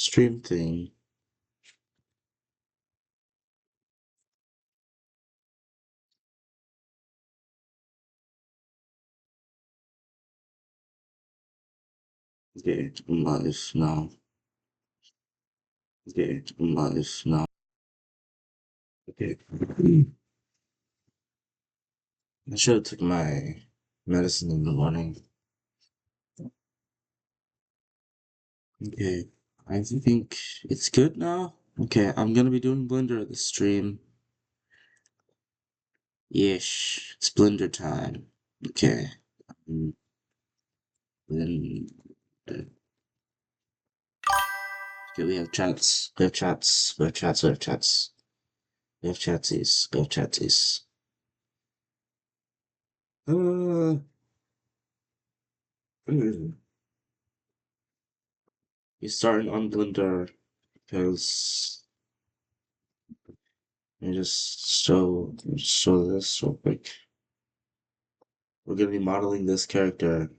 stream thing. Okay, I'm live now. Okay, I'm live now. Okay. I should have took my medicine in the morning. Okay, I think it's good now. Okay, I'm gonna be doing Blender the stream. Ish, it's Blender time. Okay. mm, Then, okay, we have chats. We have chats. We have chats. We have chats. We have chatsies. We have chatsies. Uh, we starting on Blender because let me just show this real quick. We're gonna be modeling this character.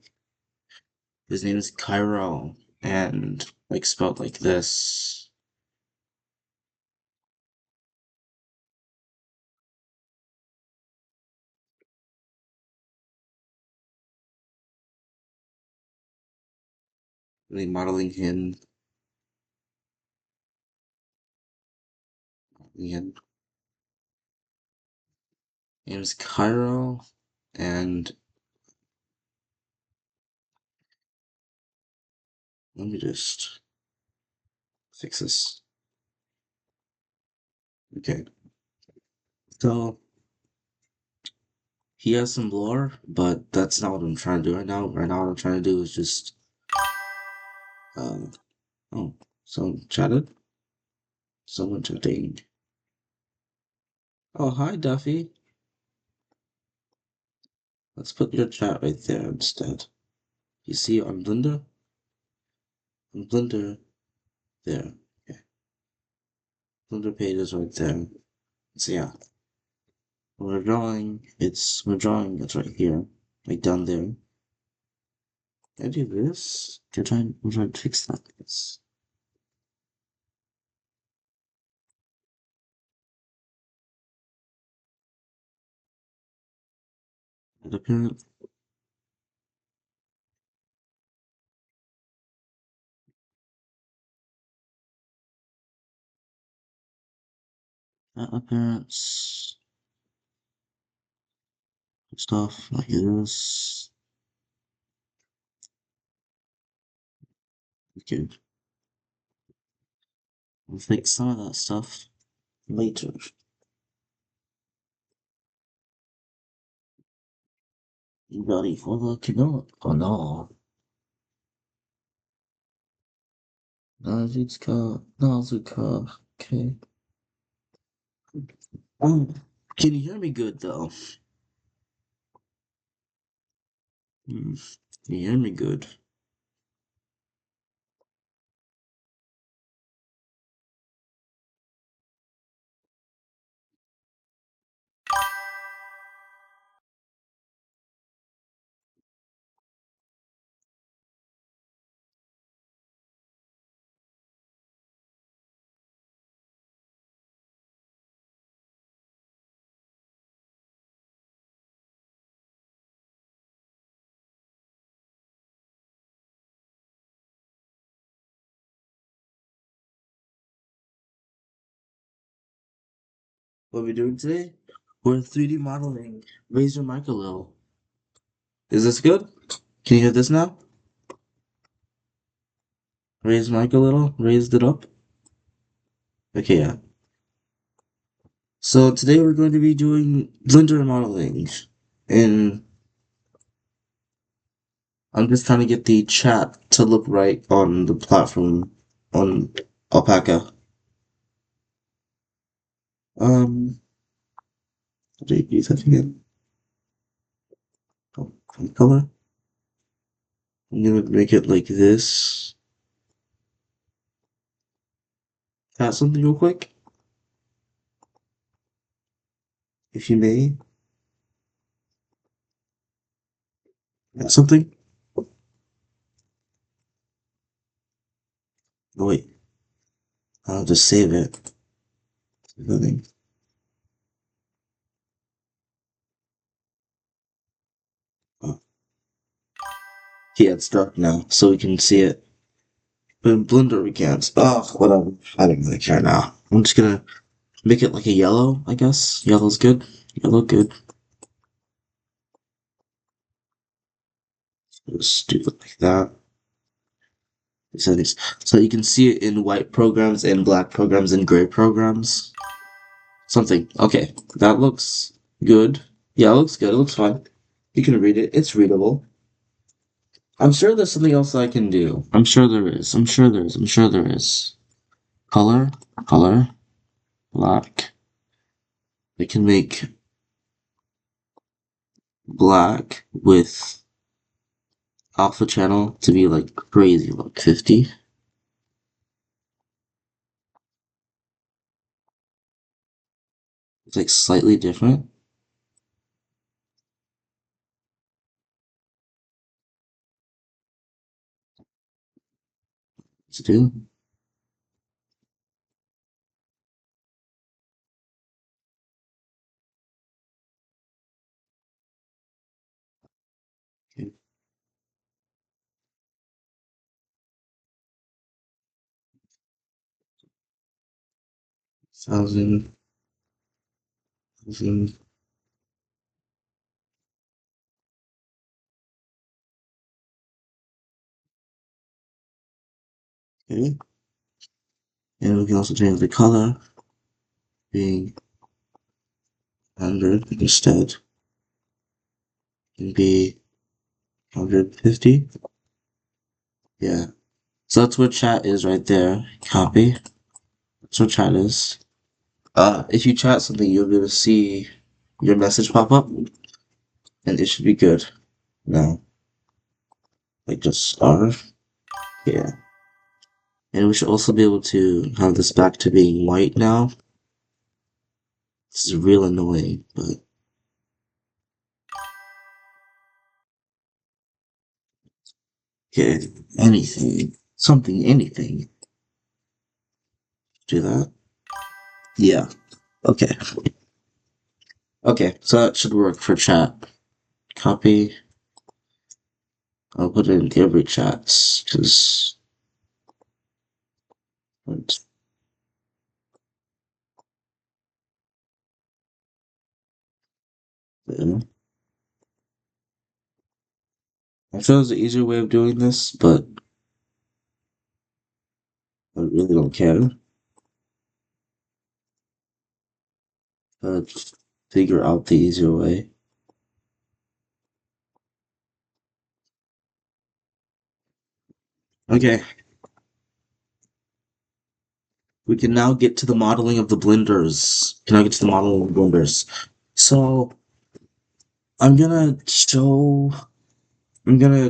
His name is Cairo, and like spelled like this. Really modeling him. And name is Cairo, and let me just fix this. Okay, so he has some lore, but that's not what I'm trying to do right now. Right now, what I'm trying to do is just uh oh, someone chatted. Someone chatting. Oh, hi, Duffy. Let's put your chat right there instead. You see on Blender? On Blender, there. Okay. Blender page is right there. So yeah, we're drawing it's right here, like down there. Can I do this? I'm trying to fix that. It's the appearance. Appearance stuff like this. Okay, I'll fix some of that stuff later. You ready for the keynote? Oh no. Nazuka. Okay. Can you hear me good though? Hmm. Can you hear me good? What are we doing today? We're 3D modeling. Raise your mic a little. Is this good? Can you hear this now? Raise mic a little. Raised it up. Okay, yeah. So today we're going to be doing Blender modeling. And I'm just trying to get the chat to look right on the platform on Alpaca. How do you use that again? Oh, color. I'm gonna make it like this. Add something real quick, if you may. Add something. Oh wait. I'll just save it. Nothing. Oh. Yeah, it's dark now, so we can see it. But in Blender we can't. Oh, whatever. I don't really care now. I'm just gonna make it like a yellow, I guess. Yellow's good. Yellow good. Just do it like that. Settings. So you can see it in white programs and black programs and gray programs. Something. Okay, that looks good. Yeah, it looks good. It looks fine. You can read it. It's readable. I'm sure there's something else I can do. I'm sure there is. I'm sure there is. I'm sure there is. Color, color, black. We can make black with alpha channel to be like crazy, like 50. It's like slightly different. Let's do. Okay. 1000. Okay. And we can also change the color being 100 instead. Can be 150. Yeah. So that's what chat is right there. Copy. That's what chat is. If you chat something, you'll be able to see your message pop up, and it should be good now. Like just R. Yeah. And we should also be able to have this back to being white now. This is real annoying, but okay. Anything. Something, anything. Do that. Yeah. Okay. Okay, so that should work for chat. Copy. I'll put it in every chat, because I'm sure there's an easier way of doing this, but I really don't care. Figure out the easier way. Okay. We can now get to the modeling of the blenders. Can I get to the modeling of the blenders? So I'm gonna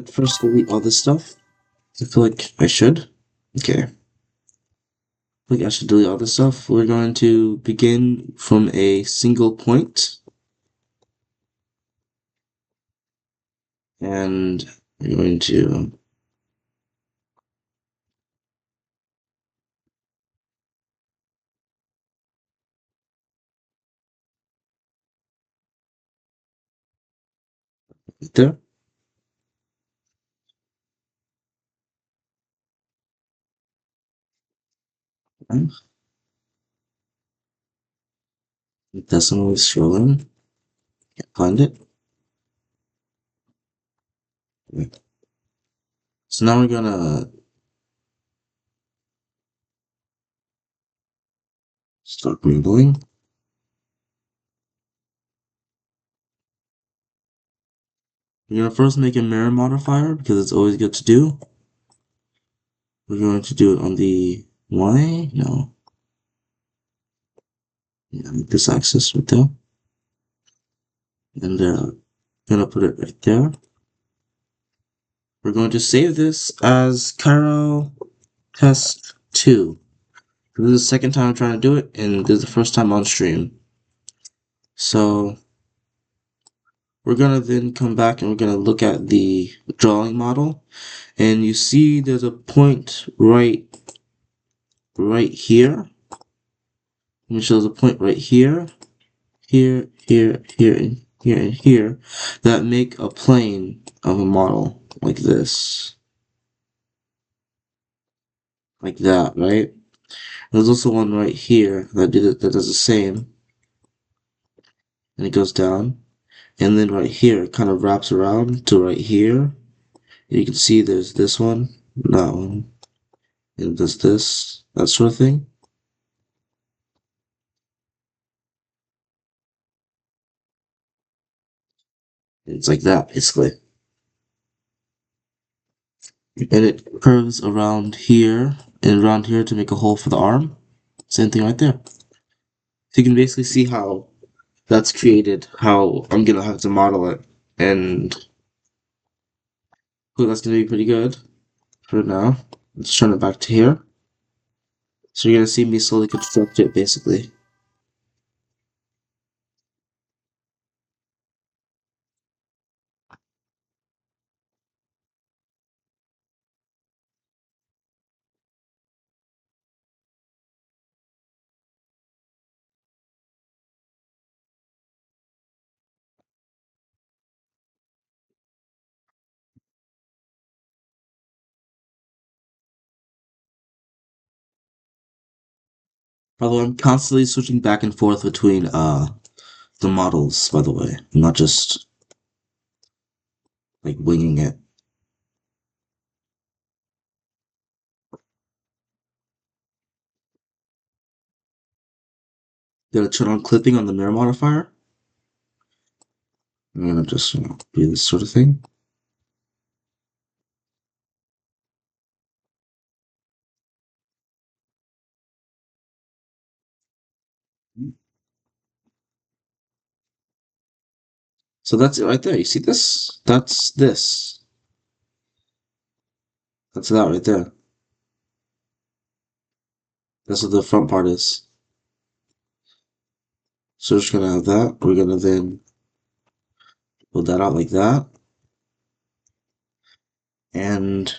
first delete all this stuff. I feel like I should. Okay. I think I should delete all this stuff. We're going to begin from a single point. And we're going to right there. Okay. Decimal scrolling. Can't find it. Okay. So now we're gonna start Googling. We're gonna first make a mirror modifier because it's always good to do. We're going to do it on the Y. No. Yeah, make this axis right there. And gonna put it right there. We're going to save this as Cairo Test 2. This is the second time I'm trying to do it, and this is the first time on stream. So we're gonna then come back and we're gonna look at the drawing model, and you see there's a point right right here. Let me show the point right here, here, here, here, and here, and here, that make a plane of a model like this. Like that, right? There's also one right here that does the same, and it goes down. And then right here, it kind of wraps around to right here. You can see there's this one, that one, and there's this, that sort of thing. It's like that, basically. And it curves around here and around here to make a hole for the arm. Same thing right there. So you can basically see how that's created, how I'm gonna have to model it, and that's gonna be pretty good for now. Let's turn it back to here. So you're gonna see me slowly construct it, basically. By the way, I'm constantly switching back and forth between the models, by the way. I'm not just like winging it. Gotta turn on clipping on the mirror modifier. I'm gonna just do this sort of thing. So that's it right there. You see this? That's this. That's that right there. That's what the front part is. So we're just gonna have that. We're gonna then build that out like that. And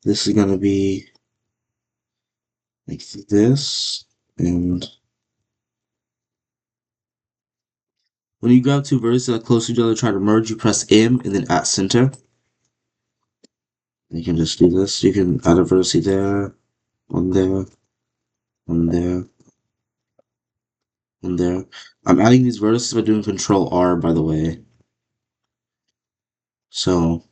this is gonna be like this. And when you grab two vertices that are close to each other, try to merge, you press M and then at center. You can just do this. You can add a vertex there, one there, one there, one there. I'm adding these vertices by doing Control R, by the way. So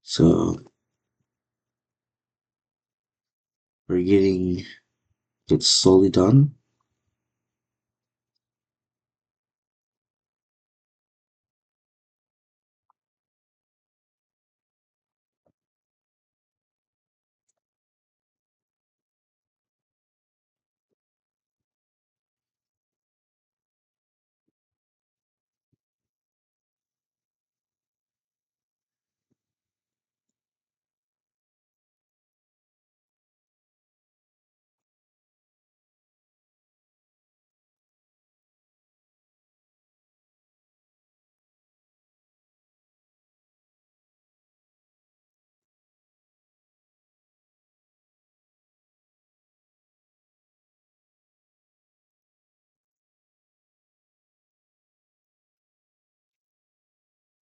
so we're getting it slowly done.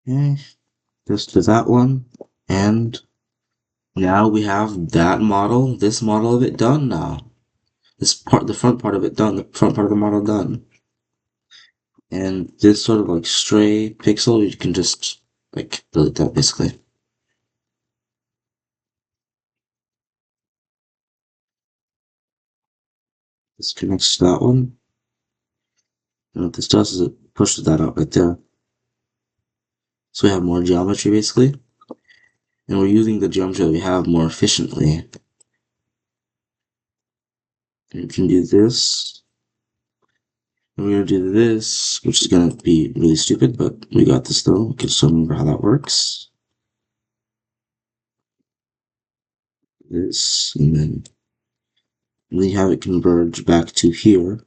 Okay, just to that one. And now we have that model, this model of it done now. This part, the front part of it done, the front part of the model done. And this sort of like stray pixel, you can just like delete that basically. This connects to that one. And what this does is it pushes that out right there. So we have more geometry basically. And we're using the geometry that we have more efficiently. And you can do this. And we're gonna do this, which is gonna be really stupid, but we got this though. We can still remember how that works. This, and then we have it converge back to here.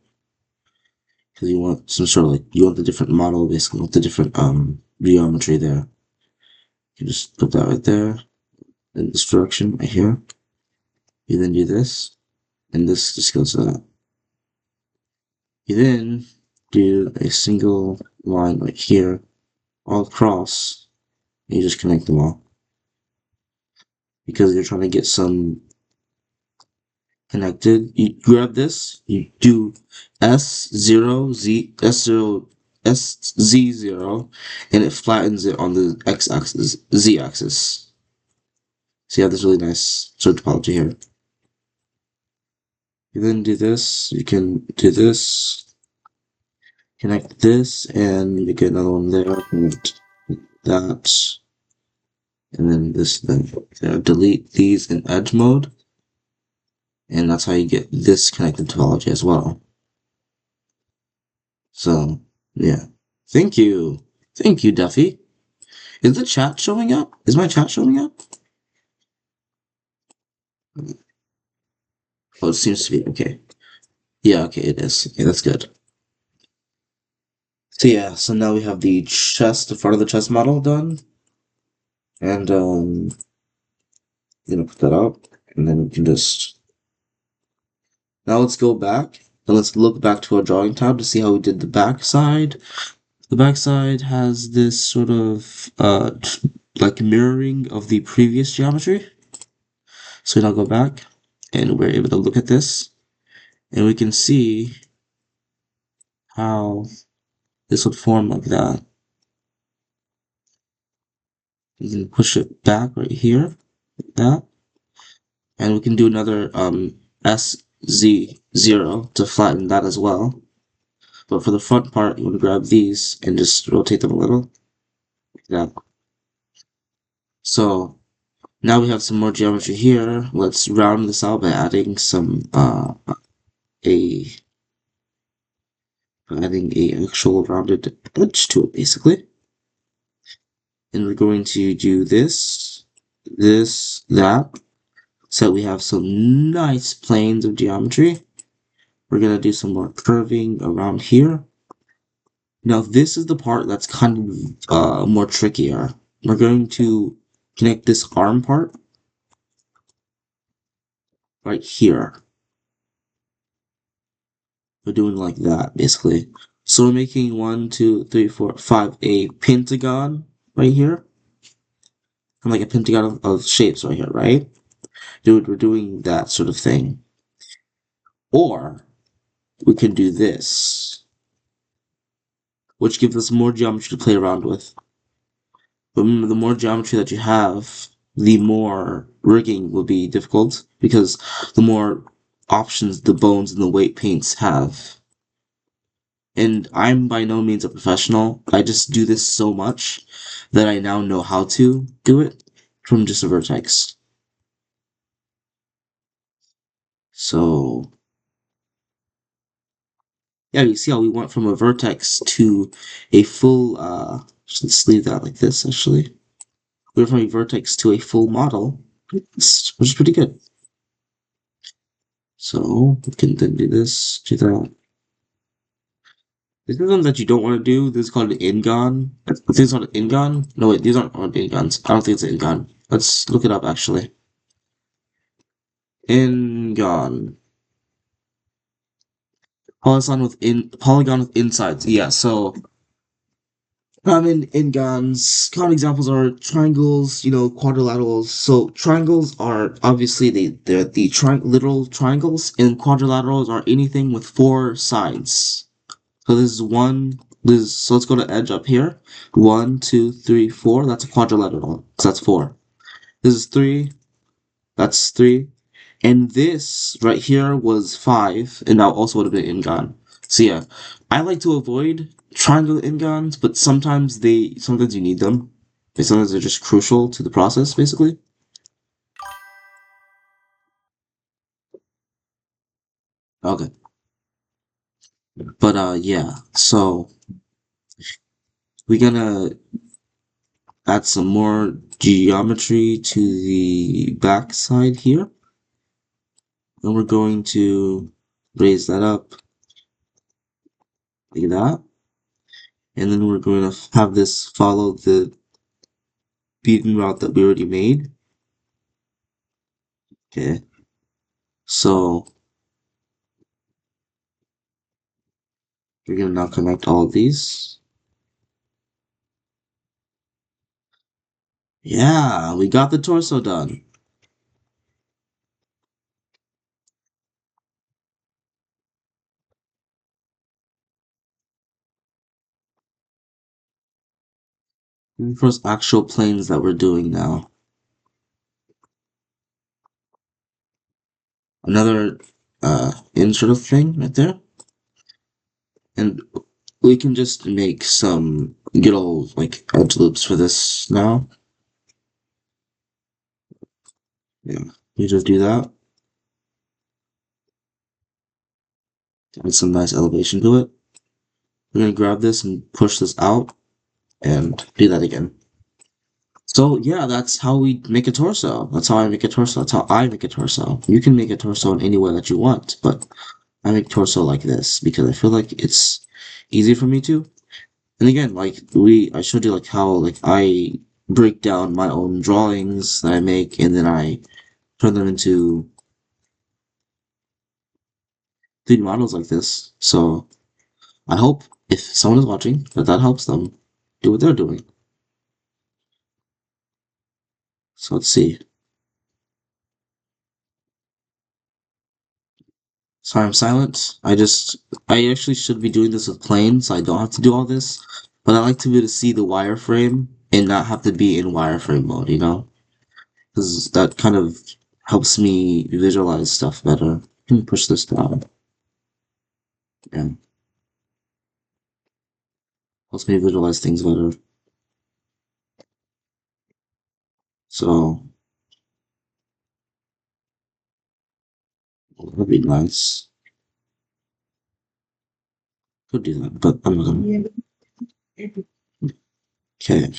because you want some sort of like, you want the different model basically with the different geometry there. You just put that right there in this direction right here. You then do this, and this just goes to that. You then do a single line right here, all across, and you just connect them all. Because you're trying to get some connected, you grab this, you do S0, S0, SZ0, and it flattens it on the x-axis, z-axis. So you have this really nice sort of topology here. You then do this, you can do this, connect this, and you get another one there, connect that, and then this, then delete these in edge mode, and that's how you get this connected topology as well. So, yeah. Thank you. Thank you, Duffy. Is the chat showing up? Is my chat showing up? Oh, it seems to be. Okay. Yeah, okay, it is. Okay, that's good. So yeah, so now we have the chest, the front of the chest model done. And, put that up. And then we can just... Now let's go back. And let's look back to our drawing tab to see how we did the back side. The back side has this sort of, like mirroring of the previous geometry. So now go back, and we're able to look at this, and we can see how this would form like that. You can push it back right here, like that, and we can do another SZ0 to flatten that as well. But for the front part, you want to grab these and just rotate them a little, like that. So now we have some more geometry here. Let's round this out by adding some adding a actual rounded edge to it, basically. And we're going to do this, that, so we have some nice planes of geometry. We're going to do some more curving around here. Now this is the part that's kind of more trickier. We're going to connect this arm part right here. We're doing like that, basically. So we're making 1, 2, 3, 4, 5, a pentagon right here. And like a pentagon of shapes right here, right? Dude, we're doing that sort of thing. Or we can do this, which gives us more geometry to play around with. But remember, the more geometry that you have, the more rigging will be difficult, because the more options the bones and the weight paints have. And I'm by no means a professional. I just do this so much that I now know how to do it from just a vertex. So, yeah, you see how we went from a vertex to a full, let's leave that like this, actually. We went from a vertex to a full model, which is pretty good. So, we can then do this, do that. This is one that you don't want to do. This is called an ingon. This is called an ingon? No, wait, these aren't ingons. I don't think it's an ingon. Let's look it up, actually. Ingon. Polygon with insides. Yeah, so ingons. Common examples are triangles, quadrilaterals. So triangles are obviously they're the literal triangles, and quadrilaterals are anything with 4 sides. So this is one. So let's go to edge up here. 1, 2, 3, 4. That's a quadrilateral. So that's 4. This is 3. That's 3. And this right here was 5, and that also would have been ingon. So yeah, I like to avoid triangle ingons, but sometimes you need them. Sometimes they're just crucial to the process, basically. Okay. But yeah, so we're gonna add some more geometry to the back side here. And we're going to raise that up. like that. And then we're going to have this follow the beaten route that we already made. Okay. So we're going to now connect all of these. Yeah, we got the torso done. First actual planes that we're doing now. Another insert of thing right there. And we can just make some good old like edge loops for this now. Yeah, you just do that. Add some nice elevation to it. We're gonna grab this and push this out and do that again. So yeah, that's how we make a torso. That's how I make a torso. That's how I make a torso. You can make a torso in any way that you want, but I make torso like this because I feel like it's easy for me to. And again, like I showed you like how like I break down my own drawings that I make and then I turn them into 3D models like this. So I hope if someone is watching that helps them do what they're doing. So let's see. Sorry, I'm silent. I actually should be doing this with planes, so I don't have to do all this. But I like to be able to see the wireframe and not have to be in wireframe mode, you know? Because that kind of helps me visualize stuff better. Let me push this down. Yeah. Helps me visualize things better. So, that'd be nice. Could do that, but I'm not gonna. Okay.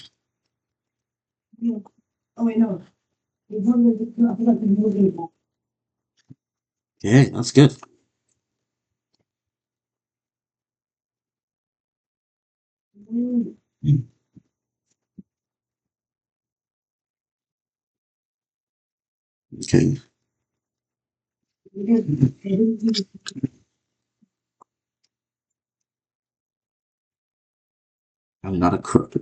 Okay, that's good. Okay. I'm not a crook.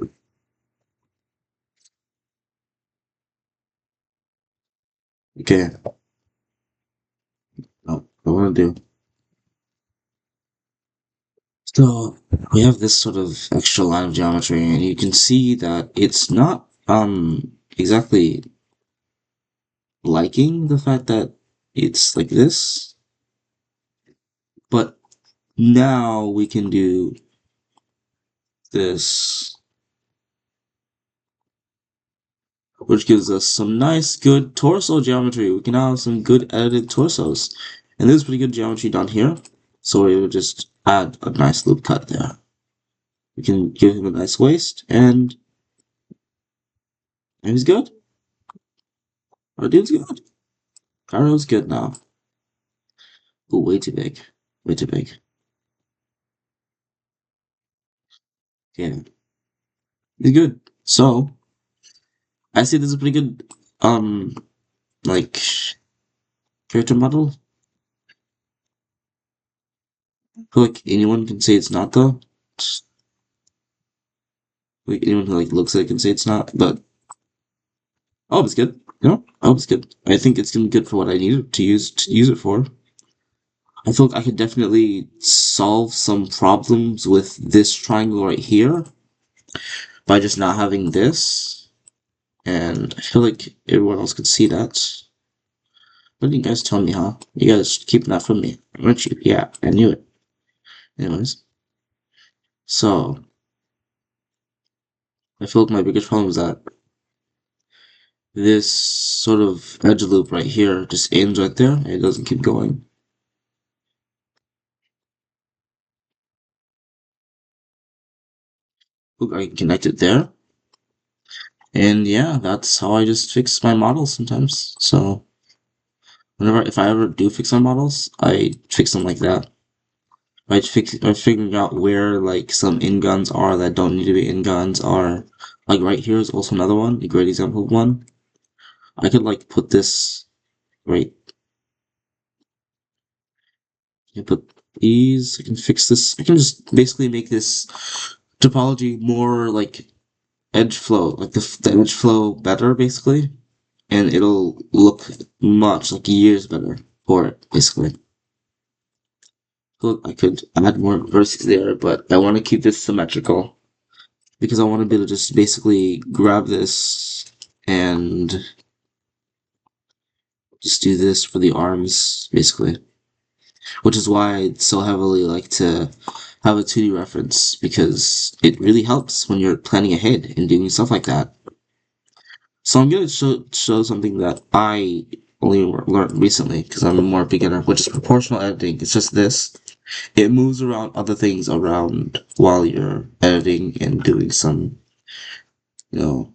Okay. No, I want to do. So we have this sort of extra line of geometry, and you can see that it's not exactly liking the fact that it's like this, but now we can do this, which gives us some nice, good torso geometry. We can now have some good edited torsos, and there's pretty good geometry down here, so we will just add a nice loop cut there. We can give him a nice waist, and he's good. Our dude's good. Kairo's good now. Ooh, way too big. Way too big. Yeah, he's good. So, I see this is a pretty good, like, character model. I feel like anyone can say it's not, though. Like, anyone who, like, looks at it can say it's not, but I hope it's good. You know? I hope it's good. I think it's gonna be good for what I need it to use it for. I feel like I could definitely solve some problems with this triangle right here by just not having this. And I feel like everyone else could see that. What did you guys tell me, huh? You guys keeping that from me, weren't you? Yeah, I knew it. Anyways, so I feel like my biggest problem is that this sort of edge loop right here just ends right there and it doesn't keep going. Look, I can connect it there. And yeah, that's how I just fix my models sometimes. So if I ever do fix my models, I fix them like that. by figuring out where like some in guns are that don't need to be in guns are like right here is also another one, a great example of one. I could like put this right. I put these. I can fix this. I can just basically make this topology more like edge flow, like the edge flow better basically, and it'll look much like years better for it basically. Look, I could add more verses there, but I want to keep this symmetrical because I want to be able to just basically grab this and just do this for the arms, basically. Which is why I so heavily like to have a 2D reference because it really helps when you're planning ahead and doing stuff like that. So I'm gonna show something that I only learned recently because I'm a more beginner, which is proportional editing. It's just this. It moves around other things around while you're editing and doing some, you know,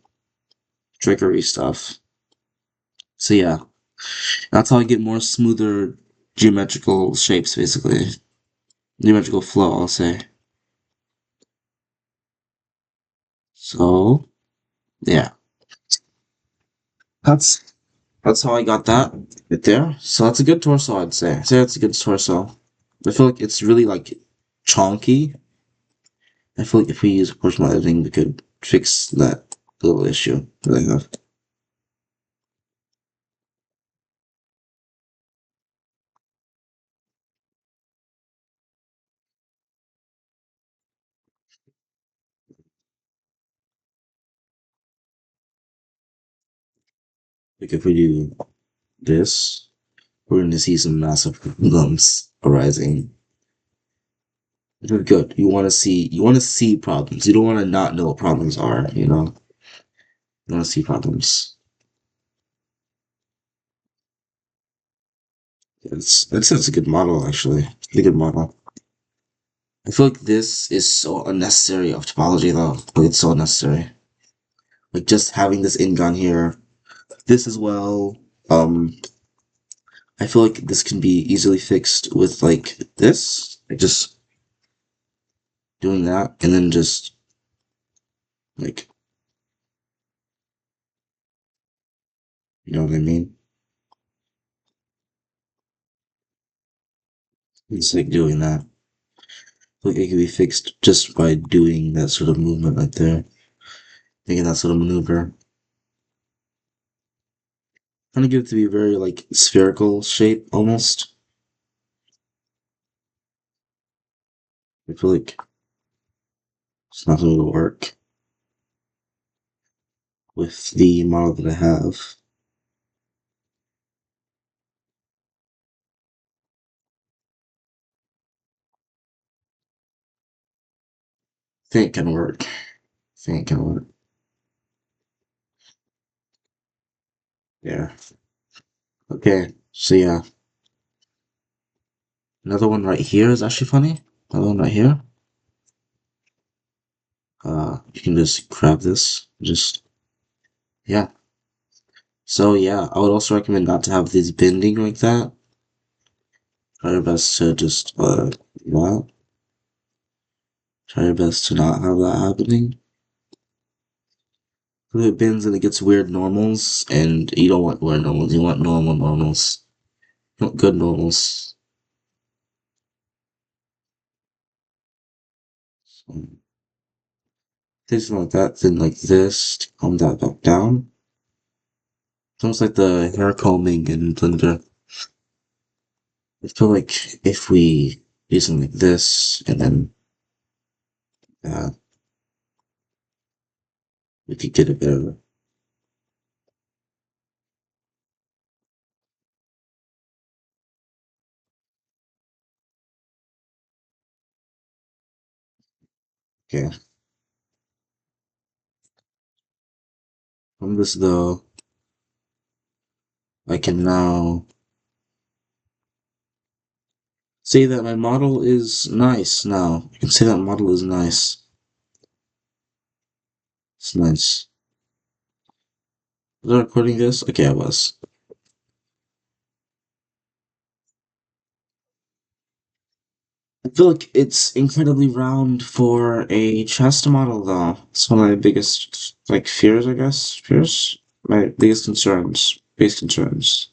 trickery stuff. So yeah, that's how I get more smoother geometrical shapes, basically. Geometrical flow, I'll say. So yeah, that's that's how I got that right there. So that's a good torso, I'd say. I'd say that's a good torso. I feel like it's really like chonky. I feel like if we use proportional editing, we could fix that little issue that I have. Like if we do this, we're going to see some massive lumps arising. They're good. You want to see problems. You don't want to not know what problems are, you know? You want to see problems. It's a good model, actually. It's a good model. I feel like this is so unnecessary of topology, though. Like, it's so unnecessary. Like, just having this in gun here, this as well. Um, I feel like this can be easily fixed with, like, this. Like, just doing that, and then just, like, you know what I mean? It's like doing that. Like, it can be fixed just by doing that sort of movement right there. Making that sort of maneuver. Trying to get it to be a very, like, spherical shape, almost. I feel like it's not going to work with the model that I have. I think it can work. I think it can work. Yeah. Okay. So yeah, another one right here is actually funny. Another one right here. You can just grab this. Just yeah. So yeah, I would also recommend not to have this bending like that. Try your best to just that. Try your best to not have that happening. If it bends and it gets weird normals, and you don't want weird normals. You want normal normals. You want good normals. So, things like that, then like this to calm that back down. It's almost like the hair combing in Blender. I feel like if we do something like this, and then we could get a bit of okay. From this though, I can now say that my model is nice now. I can say that model is nice. It's nice. Was I recording this? Okay, I was. I feel like it's incredibly round for a chest model, though. It's one of my biggest, like, fears, I guess. Fears? My biggest concerns. Biggest concerns.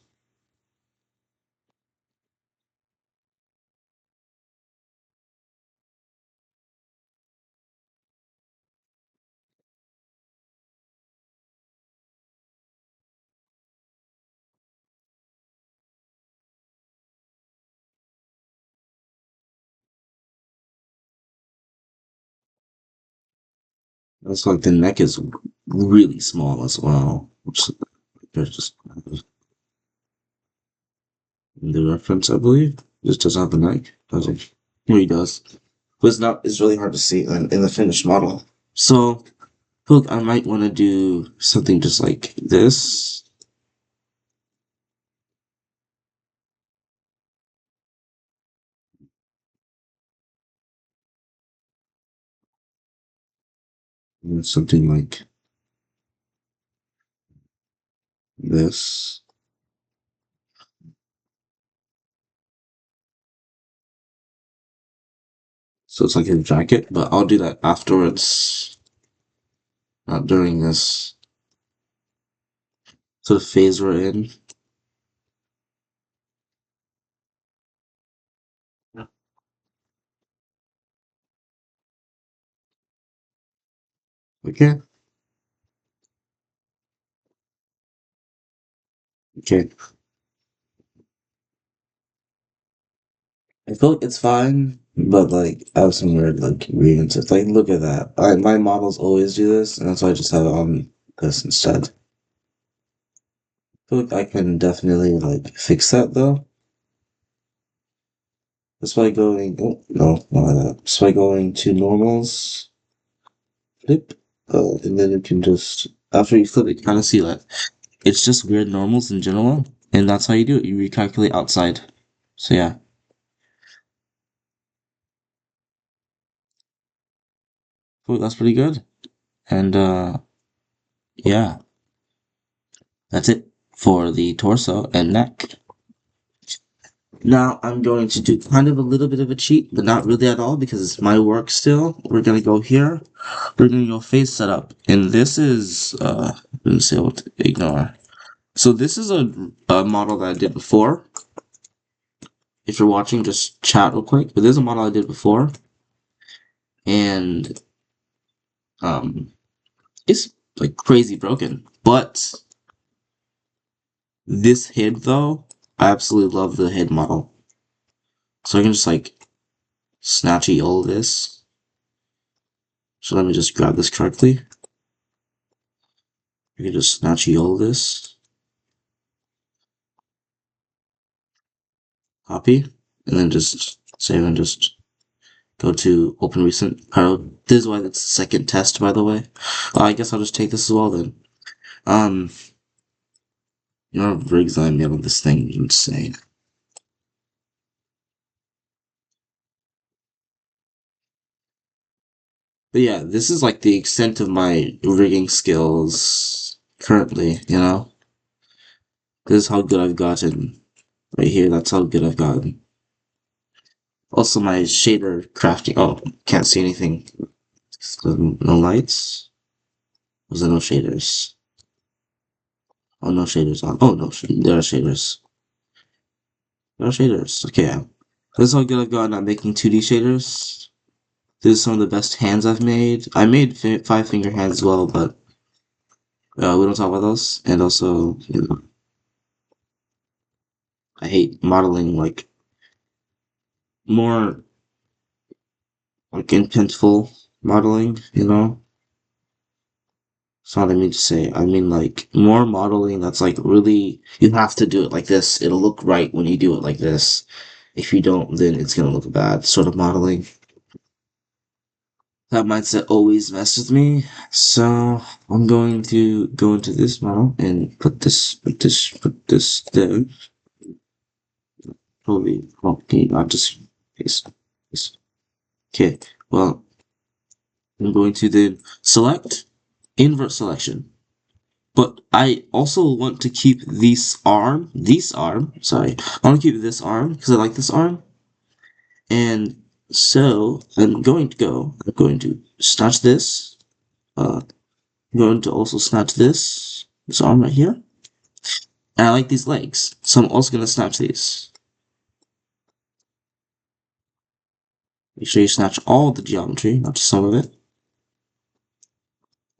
It's like the neck is really small as well. Which there's just the reference, I believe. Just doesn't have the neck, does it? No, he does. But it's not, it's really hard to see in the finished model. So, look, I might want to do something just like this. Something like this. So it's like a jacket, but I'll do that afterwards, not during this sort of phase we're in. Okay, okay. I feel like it's fine, but like I have some weird like grievances. Like, look at that. My models always do this, and that's why I just have it on this instead. I feel like I can definitely like fix that though. Just by going, oh no, not like that. Just by going to normals, flip, and then you can just after you flip it, kind of see that it's just weird normals in general, and that's how you do it. You recalculate outside. So yeah, well, that's pretty good. And yeah, that's it for the torso and neck. Now I'm going to do kind of a little bit of a cheat, but not really at all because it's my work still. We're gonna go here. We're gonna go face setup, and this is let's see what to ignore. So this is a model that I did before. If you're watching, just chat real quick. But this is a model I did before, and um, it's like crazy broken. But this head though, I absolutely love the head model. So I can just like snatchy all this. So let me just grab this correctly. You can just snatchy all this, copy, and then just save and just go to open recent. This is why that's the second test, by the way. I guess I'll just take this as well then. Um, you know, rigs I made on this thing, insane. But yeah, this is like the extent of my rigging skills currently, you know? This is how good I've gotten. Right here, that's how good I've gotten. Also, my shader crafting. Oh, can't see anything. No lights? Was there no shaders? Oh, no shaders on. Oh, no, there are shaders. There are shaders. Okay, yeah. This is how good I've gotten at making 2D shaders. This is some of the best hands I've made. I made five finger hands as well, but we don't talk about those. And also, you know, I hate modeling like more like intentful modeling, you know? It's not what I mean to say. I mean like more modeling that's like really you have to do it like this. It'll look right when you do it like this. If you don't, then it's gonna look bad. Sort of modeling. That mindset always messes with me. So I'm going to go into this model and put this there. Probably okay, not just paste. Okay, well, I'm going to then select invert selection. But I also want to keep this arm, sorry. I want to keep this arm because I like this arm. And So I'm going to snatch this. I'm going to also snatch this arm right here. And I like these legs, so I'm also going to snatch these. Make sure you snatch all of the geometry, not just some of it.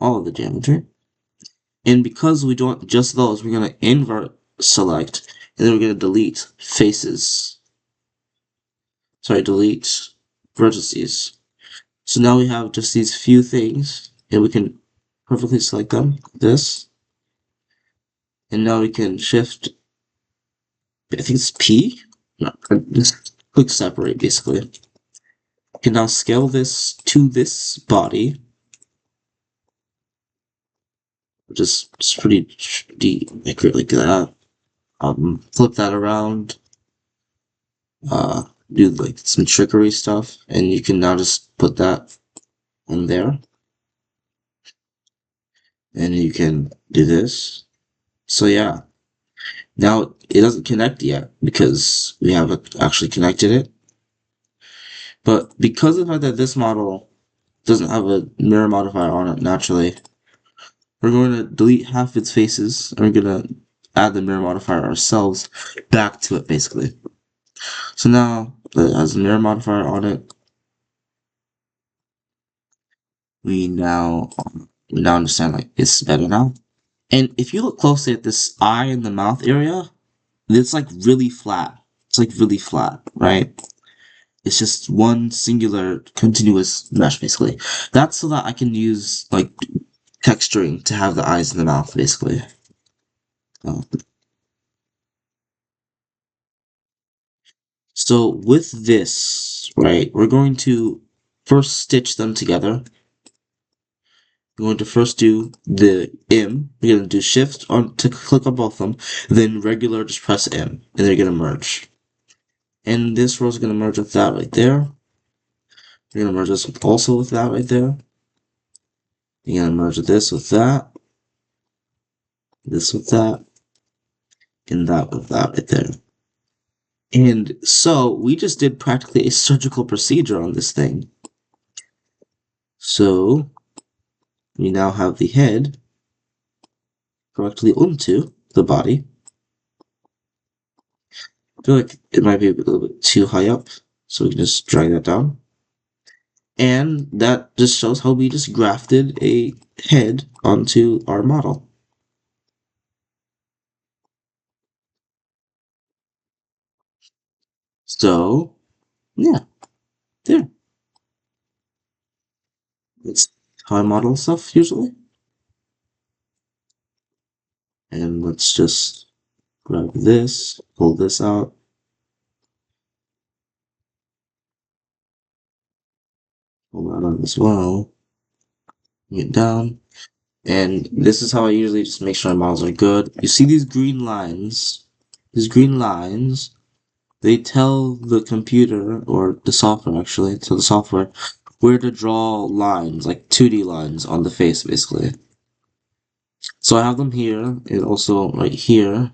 All of the geometry. And because we don't want just those, we're going to invert select, and then we're going to delete faces. Sorry, delete vertices. So now we have just these few things, and we can perfectly select them, this. And now we can shift, I think it's P? No, just click separate, basically. We can now scale this to this body, which is pretty accurate like that. Flip that around, do like some trickery stuff, and you can now just put that on there. And you can do this. So yeah, now it doesn't connect yet because we haven't actually connected it. But because of the fact that this model doesn't have a mirror modifier on it naturally, we're going to delete half its faces, and we're going to add the mirror modifier ourselves back to it, basically. So now that it has a mirror modifier on it, we now understand like it's better now. And if you look closely at this eye and the mouth area, it's like really flat. It's like really flat, right? It's just one singular continuous mesh, basically. That's so that I can use like texturing to have the eyes and the mouth, basically. Oh. So with this, right, we're going to first stitch them together. We're going to first do the M. We're going to do shift on to click on both of them, then regular, just press M, and they're going to merge. And this row is going to merge with that right there. We're going to merge this also with that right there. You're going to merge this with that, this with that, and that with that right there. And so we just did practically a surgical procedure on this thing. So we now have the head correctly onto the body. I feel like it might be a little bit too high up, so we can just drag that down. And that just shows how we just grafted a head onto our model. So, yeah, there. That's how I model stuff usually. And let's just grab this, pull this out. Pull that out as well. Get down. And this is how I usually just make sure my models are good. You see these green lines? These green lines, they tell the computer, or the software actually, tell the software where to draw lines, like 2D lines on the face basically. So I have them here, and also right here,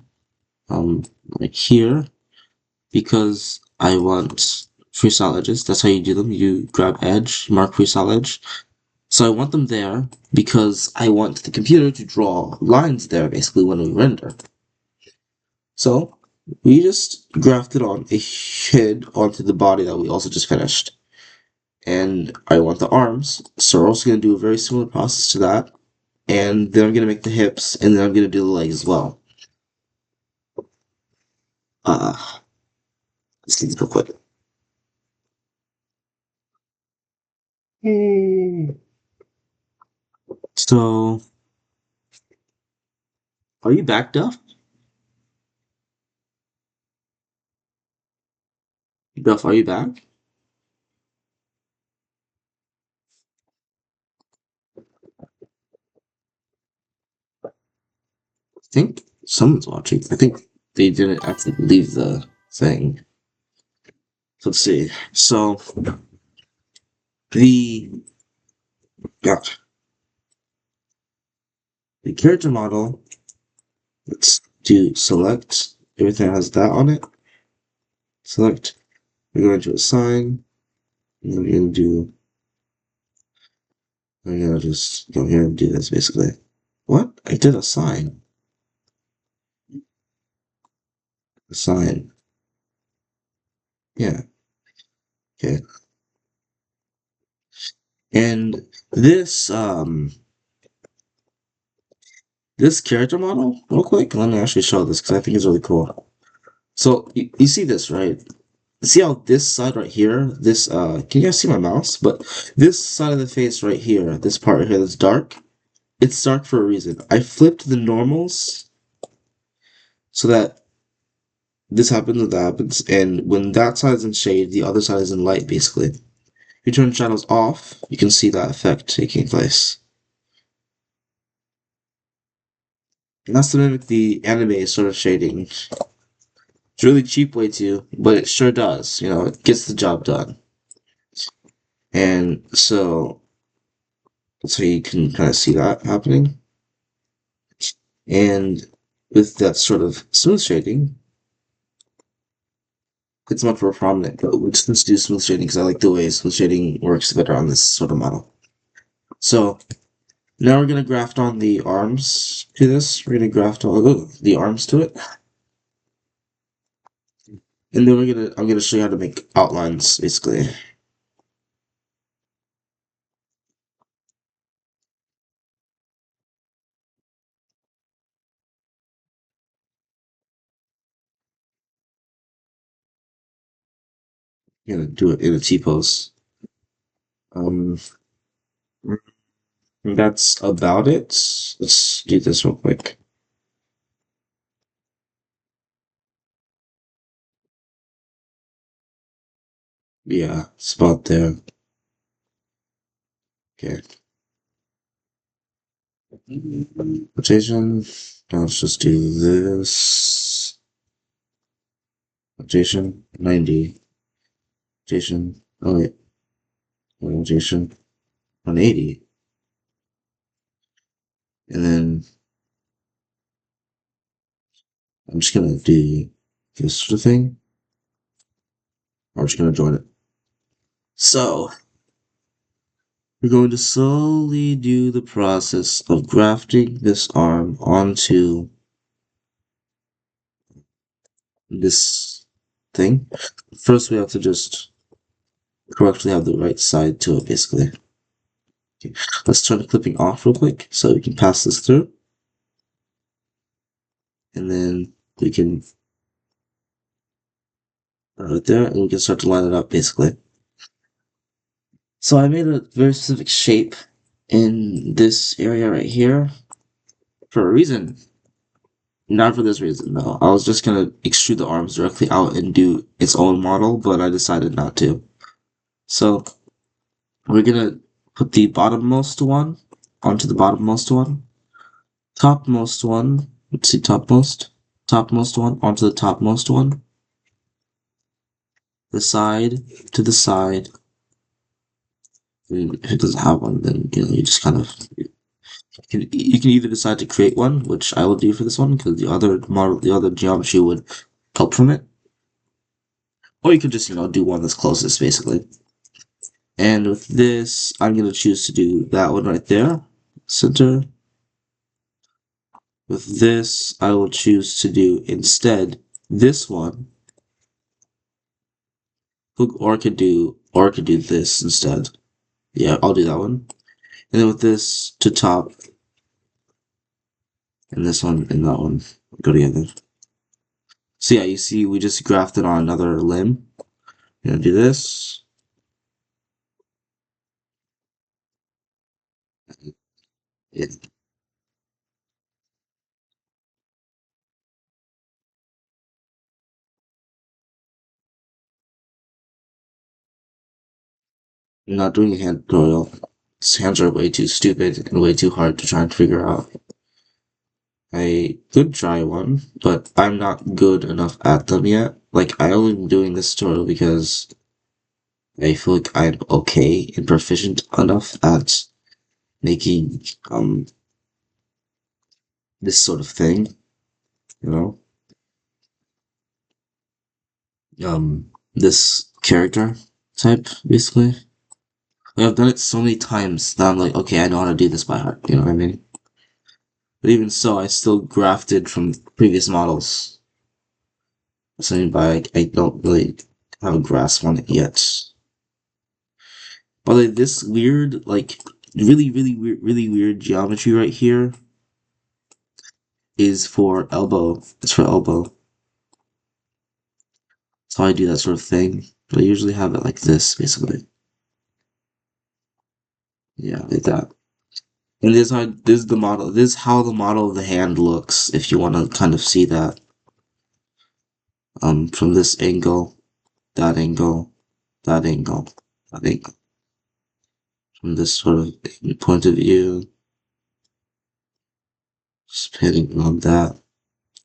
right here, because I want freestyle edges. That's how you do them. You grab edge, mark freestyle edge. So I want them there because I want the computer to draw lines there basically when we render. So we just grafted on a head onto the body that we also just finished. And I want the arms, so we're also going to do a very similar process to that. And then I'm going to make the hips, and then I'm going to do the legs as well. Let's do this real quick. So, are you back, Duff? Duff, are you back? I think someone's watching. I think they didn't actually leave the thing. Let's see. So, the yeah, the character model. Let's do select. Everything has that on it. Select. We're going to assign. I'm gonna do. I'm gonna just go here and do this basically. What? I did a sign. A sign. Yeah. Okay. And this character model, real quick, let me actually show this because I think it's really cool. So you see this, right? See how this side right here, this can you guys see my mouse? But this side of the face right here, this part right here that's dark, it's dark for a reason. I flipped the normals so that this happens and that happens, and when that side is in shade, the other side is in light, basically. If you turn shadows off, you can see that effect taking place. And that's to mimic the anime sort of shading. It's a really cheap way to, but it sure does. You know, it gets the job done. And so you can kind of see that happening. And with that sort of smooth shading, it's much more prominent. But let's do smooth shading because I like the way smooth shading works better on this sort of model. So now we're gonna graft on the arms to this. We're gonna graft all the arms to it, and then I'm gonna show you how to make outlines basically. I'm gonna do it in a T pose. Um, that's about it. Let's do this real quick. Yeah, spot there. Okay. Rotation. Now let's just do this. Rotation 90. Rotation. Oh wait. Rotation 180. And then I'm just gonna do this sort of thing. I'm just gonna join it. So we're going to slowly do the process of grafting this arm onto this thing. First, we have to just correctly have the right side to it, basically. Okay. Let's turn the clipping off real quick so we can pass this through. And then we can right there, and we can start to line it up, basically. So I made a very specific shape in this area right here for a reason. Not for this reason, though. I was just gonna extrude the arms directly out and do its own model, but I decided not to. So we're gonna put the bottommost one onto the bottommost one, topmost one, let's see, topmost one onto the topmost one, the side to the side. And if it doesn't have one, then you just kind of you can either decide to create one, which I will do for this one because the other geometry would help from it, or you could just do one that's closest basically. And with this, I'm gonna choose to do that one right there, center. With this, I will choose to do instead this one, or I could do this instead. Yeah, I'll do that one. And then with this to top, and this one and that one go together. So yeah, you see, we just grafted on another limb. I'm gonna do this. Yeah. I'm not doing a hand tutorial. These hands are way too stupid and way too hard to try and figure out. I could try one, but I'm not good enough at them yet. Like, I only been doing this tutorial because I feel like I'm okay and proficient enough at making, this sort of thing, you know? This character. type, basically. Like, I've done it so many times that I'm like, okay, I know how to do this by heart, you know what I mean? But even so, I still grafted from previous models. So I don't really have a grasp on it yet. But like this weird, like really weird geometry right here is for elbow. It's for elbow. That's how I do that sort of thing. But I usually have it like this, basically. Yeah, like that. And this is the model. This is how the model of the hand looks. If you want to kind of see that, from this angle, that angle, that angle, that angle, from this sort of point of view, just depending on that.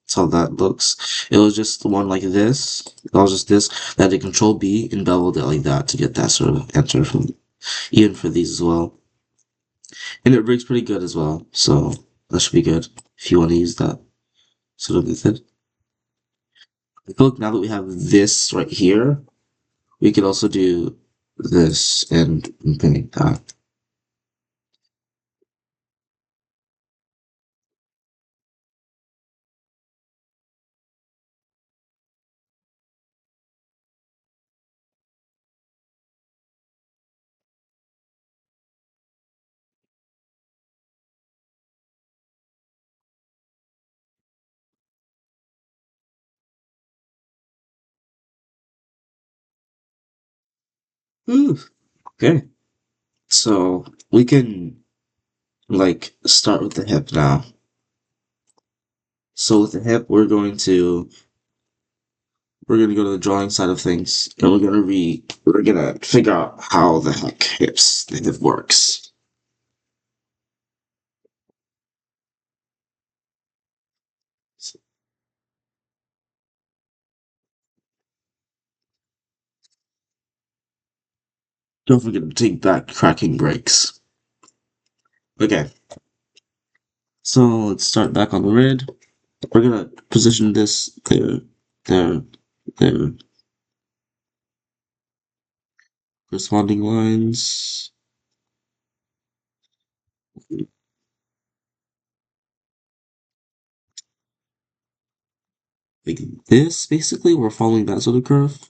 That's how that looks. It was just the one like this. It was just this. That I did Control B and beveled it like that to get that sort of answer from even for these as well. And it rigs pretty good as well. So that should be good if you want to use that sort of method. I feel like now that we have this right here, we could also do this and paint that. Ooh, okay. So we can like start with the hip now. So with the hip, we're gonna go to the drawing side of things, and we're gonna figure out how the heck the hip works. So don't forget to take back cracking breaks. Okay, so let's start back on the red. We're gonna position this there, there, there. Corresponding lines. Like this, basically, we're following that sort of curve.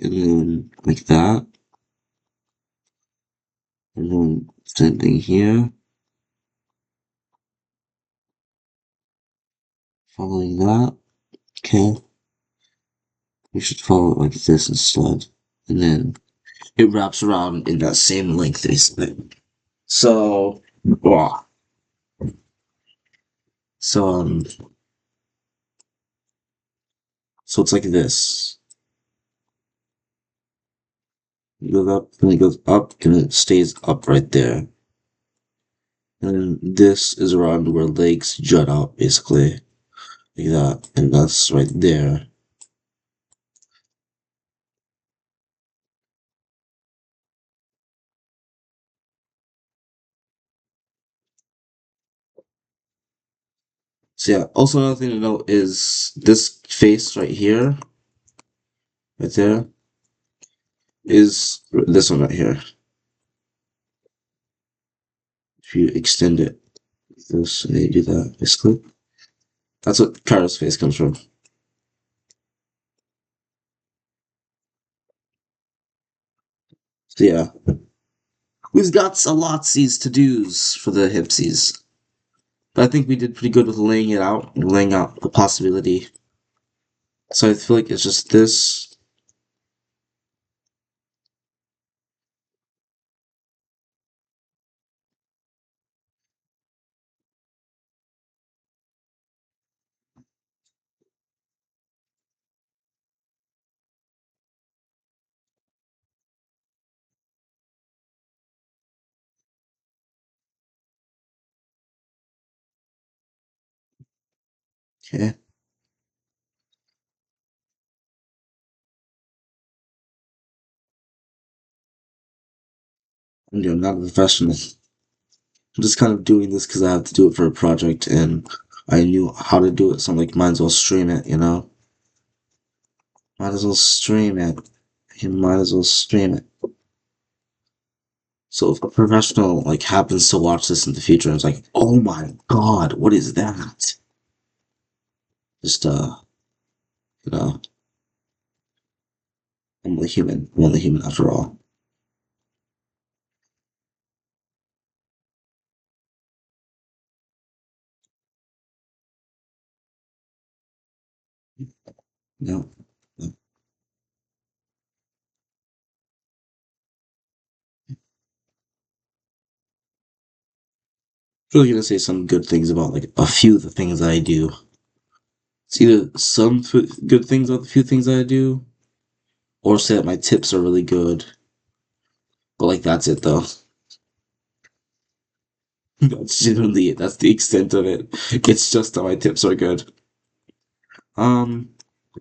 And then like that. And then same thing here. Following that. Okay. We should follow it like this instead. And then it wraps around in that same length, basically. So, wow. So, so it's like this. It goes up, and it goes up, and it stays up right there. And this is around where legs jut out, basically. Like that. And that's right there. So yeah, also another thing to note is this face right here, right there, is this one right here. If you extend it like this and you do that, basically. That's what Kairo's face comes from. So yeah. We've got a lotsies to do's for the hipsies. But I think we did pretty good with laying it out, laying out the possibility. So I feel like it's just this. Okay. I'm not a professional. I'm just kind of doing this because I have to do it for a project and I knew how to do it, so I'm like, might as well stream it, you know? Might as well stream it. You might as well stream it. So if a professional like happens to watch this in the future and is like, oh my god, what is that? Just you know, I'm only human. I'm only human after all. No. No. Really gonna say some good things about like a few of the things I do. It's either some good things about the few things I do, or say that my tips are really good. But like that's it though. That's generally it. That's the extent of it. It's just that my tips are good. Okay,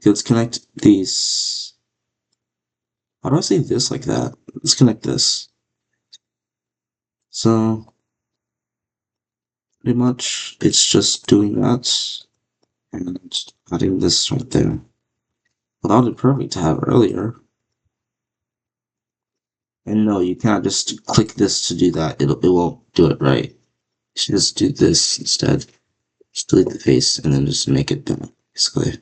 let's connect these. How do I say this like that? Let's connect this. So pretty much it's just doing that and adding this right there. Well, that would be perfect to have earlier. And no, you can't just click this to do that. It won't do it right. You should just do this instead. Just delete the face and then just make it done, basically.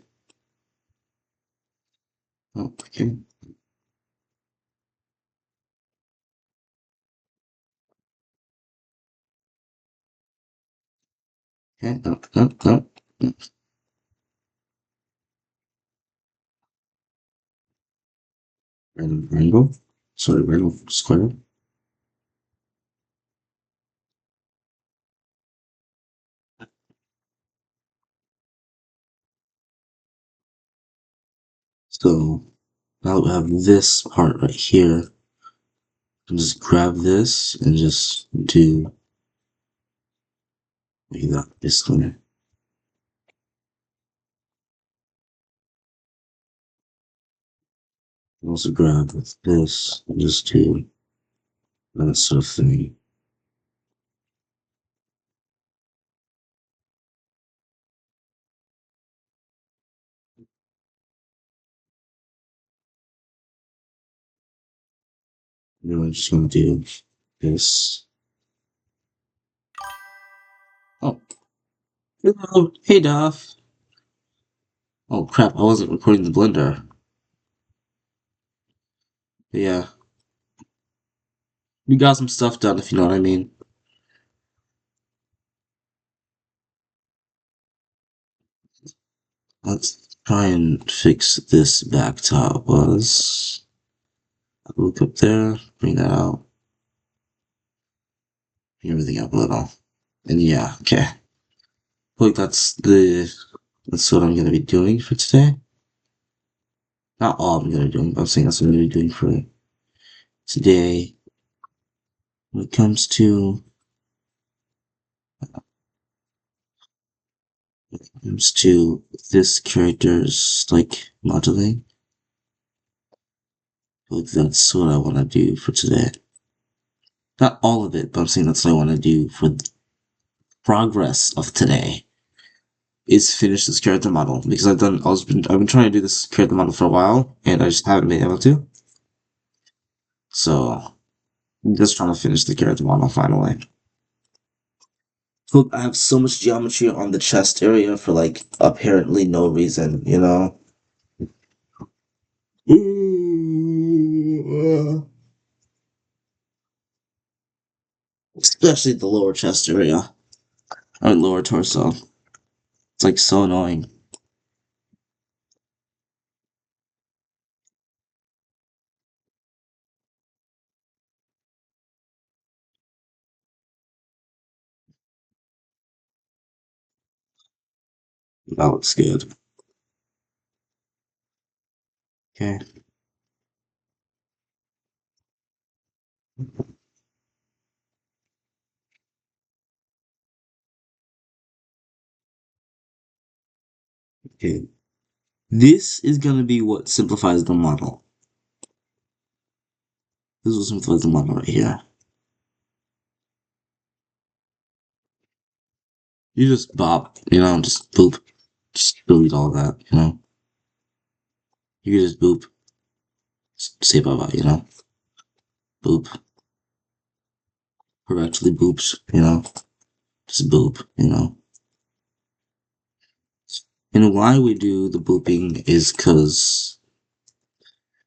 Oh, okay. Okay, no, no, no. No. Random triangle. Sorry, random square. So now we have this part right here. And just grab this and just do like that, basically. Also grab this and just do that sort of thing. And I'm just gonna do this. Oh, hello. Hey, Duff. Oh, crap. I wasn't recording the blender. But yeah, we got some stuff done, if you know what I mean. Let's try and fix this back top. Was look up there, bring that out, bring everything up a little. And yeah, okay. Look, that's what I'm gonna be doing for today. Not all I'm gonna be doing, but I'm saying that's what I'm gonna be doing for today. When it comes to this character's like modeling, like that's what I want to do for today. Not all of it, but I'm saying that's what I want to do for the progress of today. Is finish this character model because I've been trying to do this character model for a while and I just haven't been able to. So I'm just trying to finish the character model finally. Look, I have so much geometry on the chest area for like apparently no reason, you know? Especially the lower chest area. Or lower torso. It's like so annoying. That looks good. Okay. Okay. This is gonna be what simplifies the model. This will simplify the model right here. You just bop, just boop. Just delete all that, You can just boop. say bye bye, you know? Boop. Correctly boops, you know? Just boop, you know? And why we do the booping is because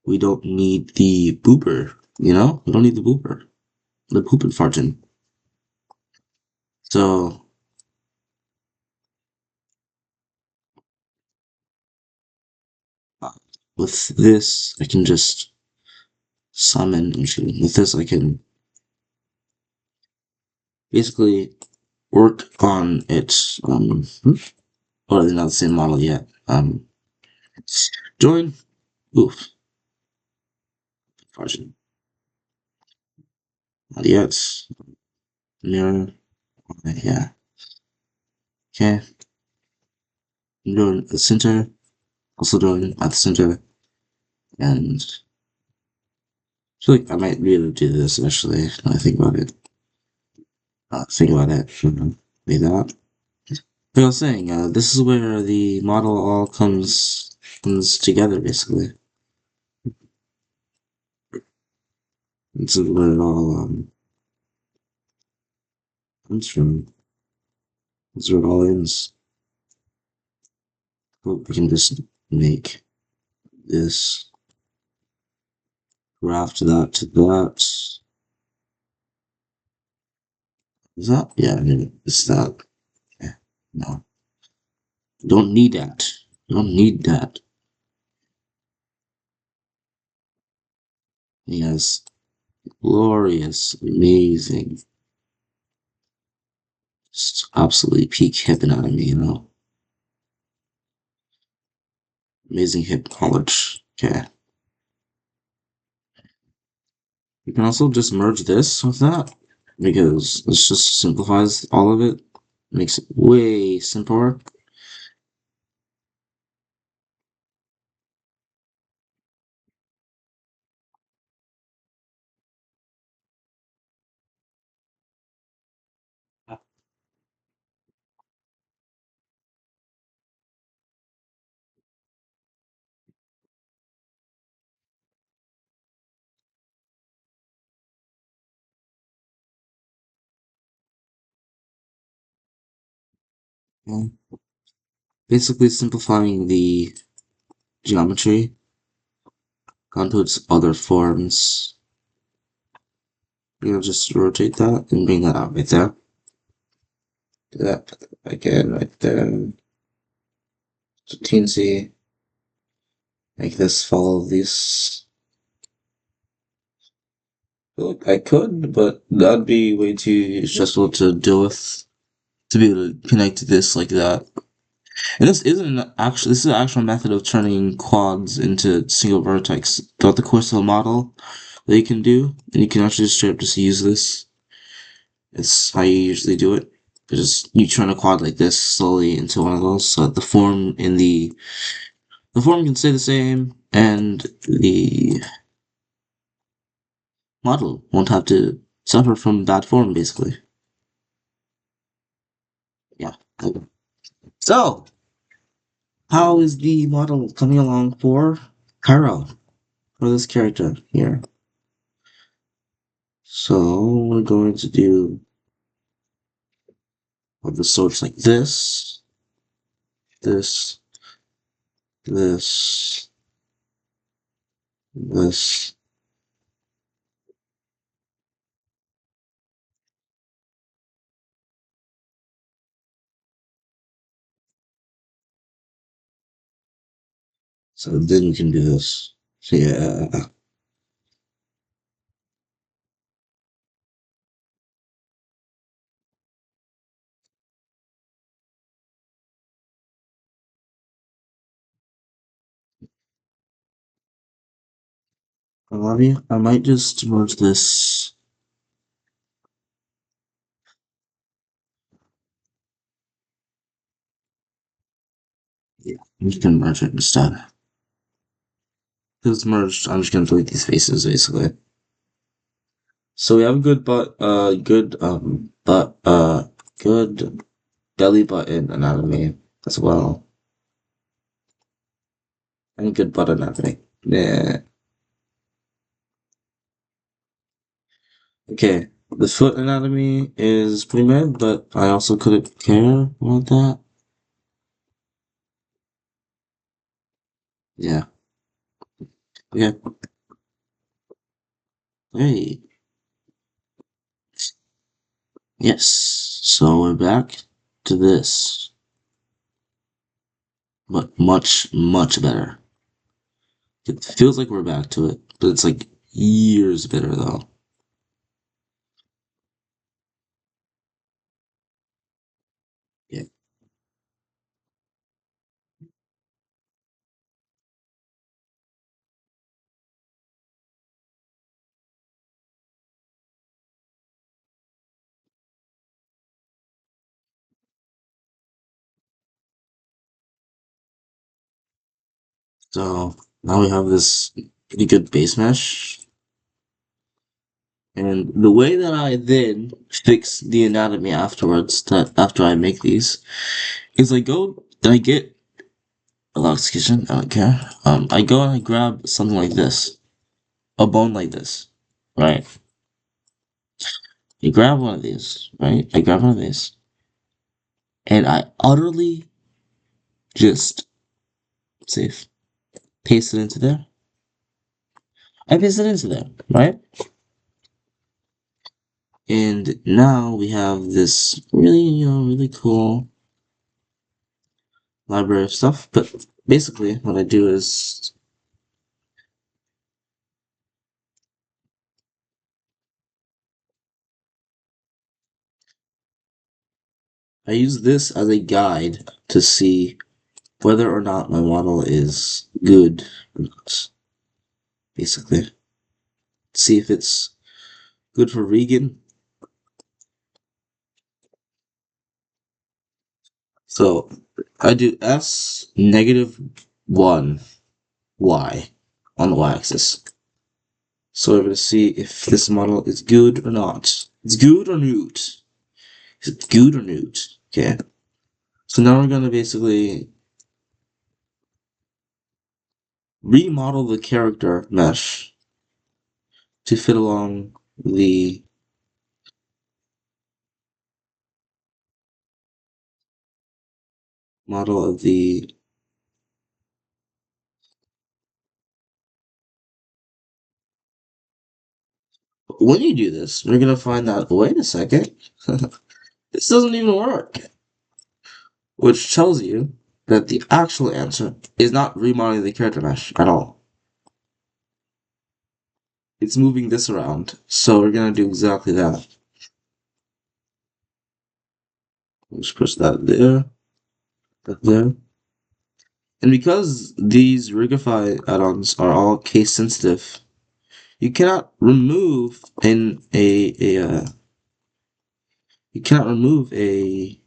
we don't need the booper, you know? We don't need the booper. The pooping farting. So uh, with this, I can just summon. With this, I can basically work on it. Or they're not the same model yet. Join. Oof. Farting. Not yet. Mirror. Okay, yeah. Okay. Doing the center. Also doing at the center. And I feel like I might be able to do this actually. When I think about it. Think about it. Like that. Like I was saying, this is where the model all comes together basically. This is where it all comes from. This is where it all ends. We can just make this graft that to that. Is that? Yeah, I mean, it's that. Yeah, no. Don't need that. Don't need that. Yes. Glorious, amazing, just absolutely peak hip anatomy, you know? Amazing hip knowledge. Okay. You can also just merge this with that because this just simplifies all of it. Makes it way simpler. Yeah. Basically simplifying the geometry onto its other forms. You know, just rotate that and bring that out right there. Do that again right there. So teensy. Make this follow these. Look, I could, but that'd be way too stressful to deal with. To be able to connect this like that. And this is an actual method of turning quads into single vertex throughout the course of a model that you can do. And you can actually just straight up just use this. It's how you usually do it. Just you turn a quad like this slowly into one of those so that the form can stay the same and the model won't have to suffer from bad form basically. Yeah. So how is the model coming along for Cairo? For this character here. So we're going to do of the sorts like this, this, this, this. So then we can do this. So yeah. I love you. I might just merge this. Yeah, I'm just gonna merge it instead. Because it's merged, I'm just gonna delete these faces basically. So we have a good good belly button anatomy as well. And good butt anatomy. Yeah. Okay, the foot anatomy is pretty mad, but I also couldn't care about that. Yeah. Okay. Hey. Yes. So we're back to this, but much, much better. It feels like we're back to it, but it's like years better though. Yeah. So now we have this pretty good base mesh. And the way that I then fix the anatomy afterwards, that after I make these, is I go and I get a Lock's Kitchen, I don't care. I go and I grab something like this, a bone like this, right? You grab one of these, right? I grab one of these, and I utterly just save, paste it into there. I paste it into there, right? And now we have this really, really cool library of stuff. But basically, what I do is I use this as a guide to see whether or not my model is good or not. Basically, see if it's good for vegan. So I do S -1 Y on the y-axis. So we're going to see if this model is good or not. It's good or not. Is it good or not? Okay. So now we're going to basically remodel the character mesh to fit along the model of the. When you do this, we're going to find out, wait a second, this doesn't even work. Which tells you that the actual answer is not remodeling the character mesh at all. It's moving this around. So we're going to do exactly that. Let's push that there, that there. And because these Rigify add-ons are all case sensitive, you cannot remove you cannot remove a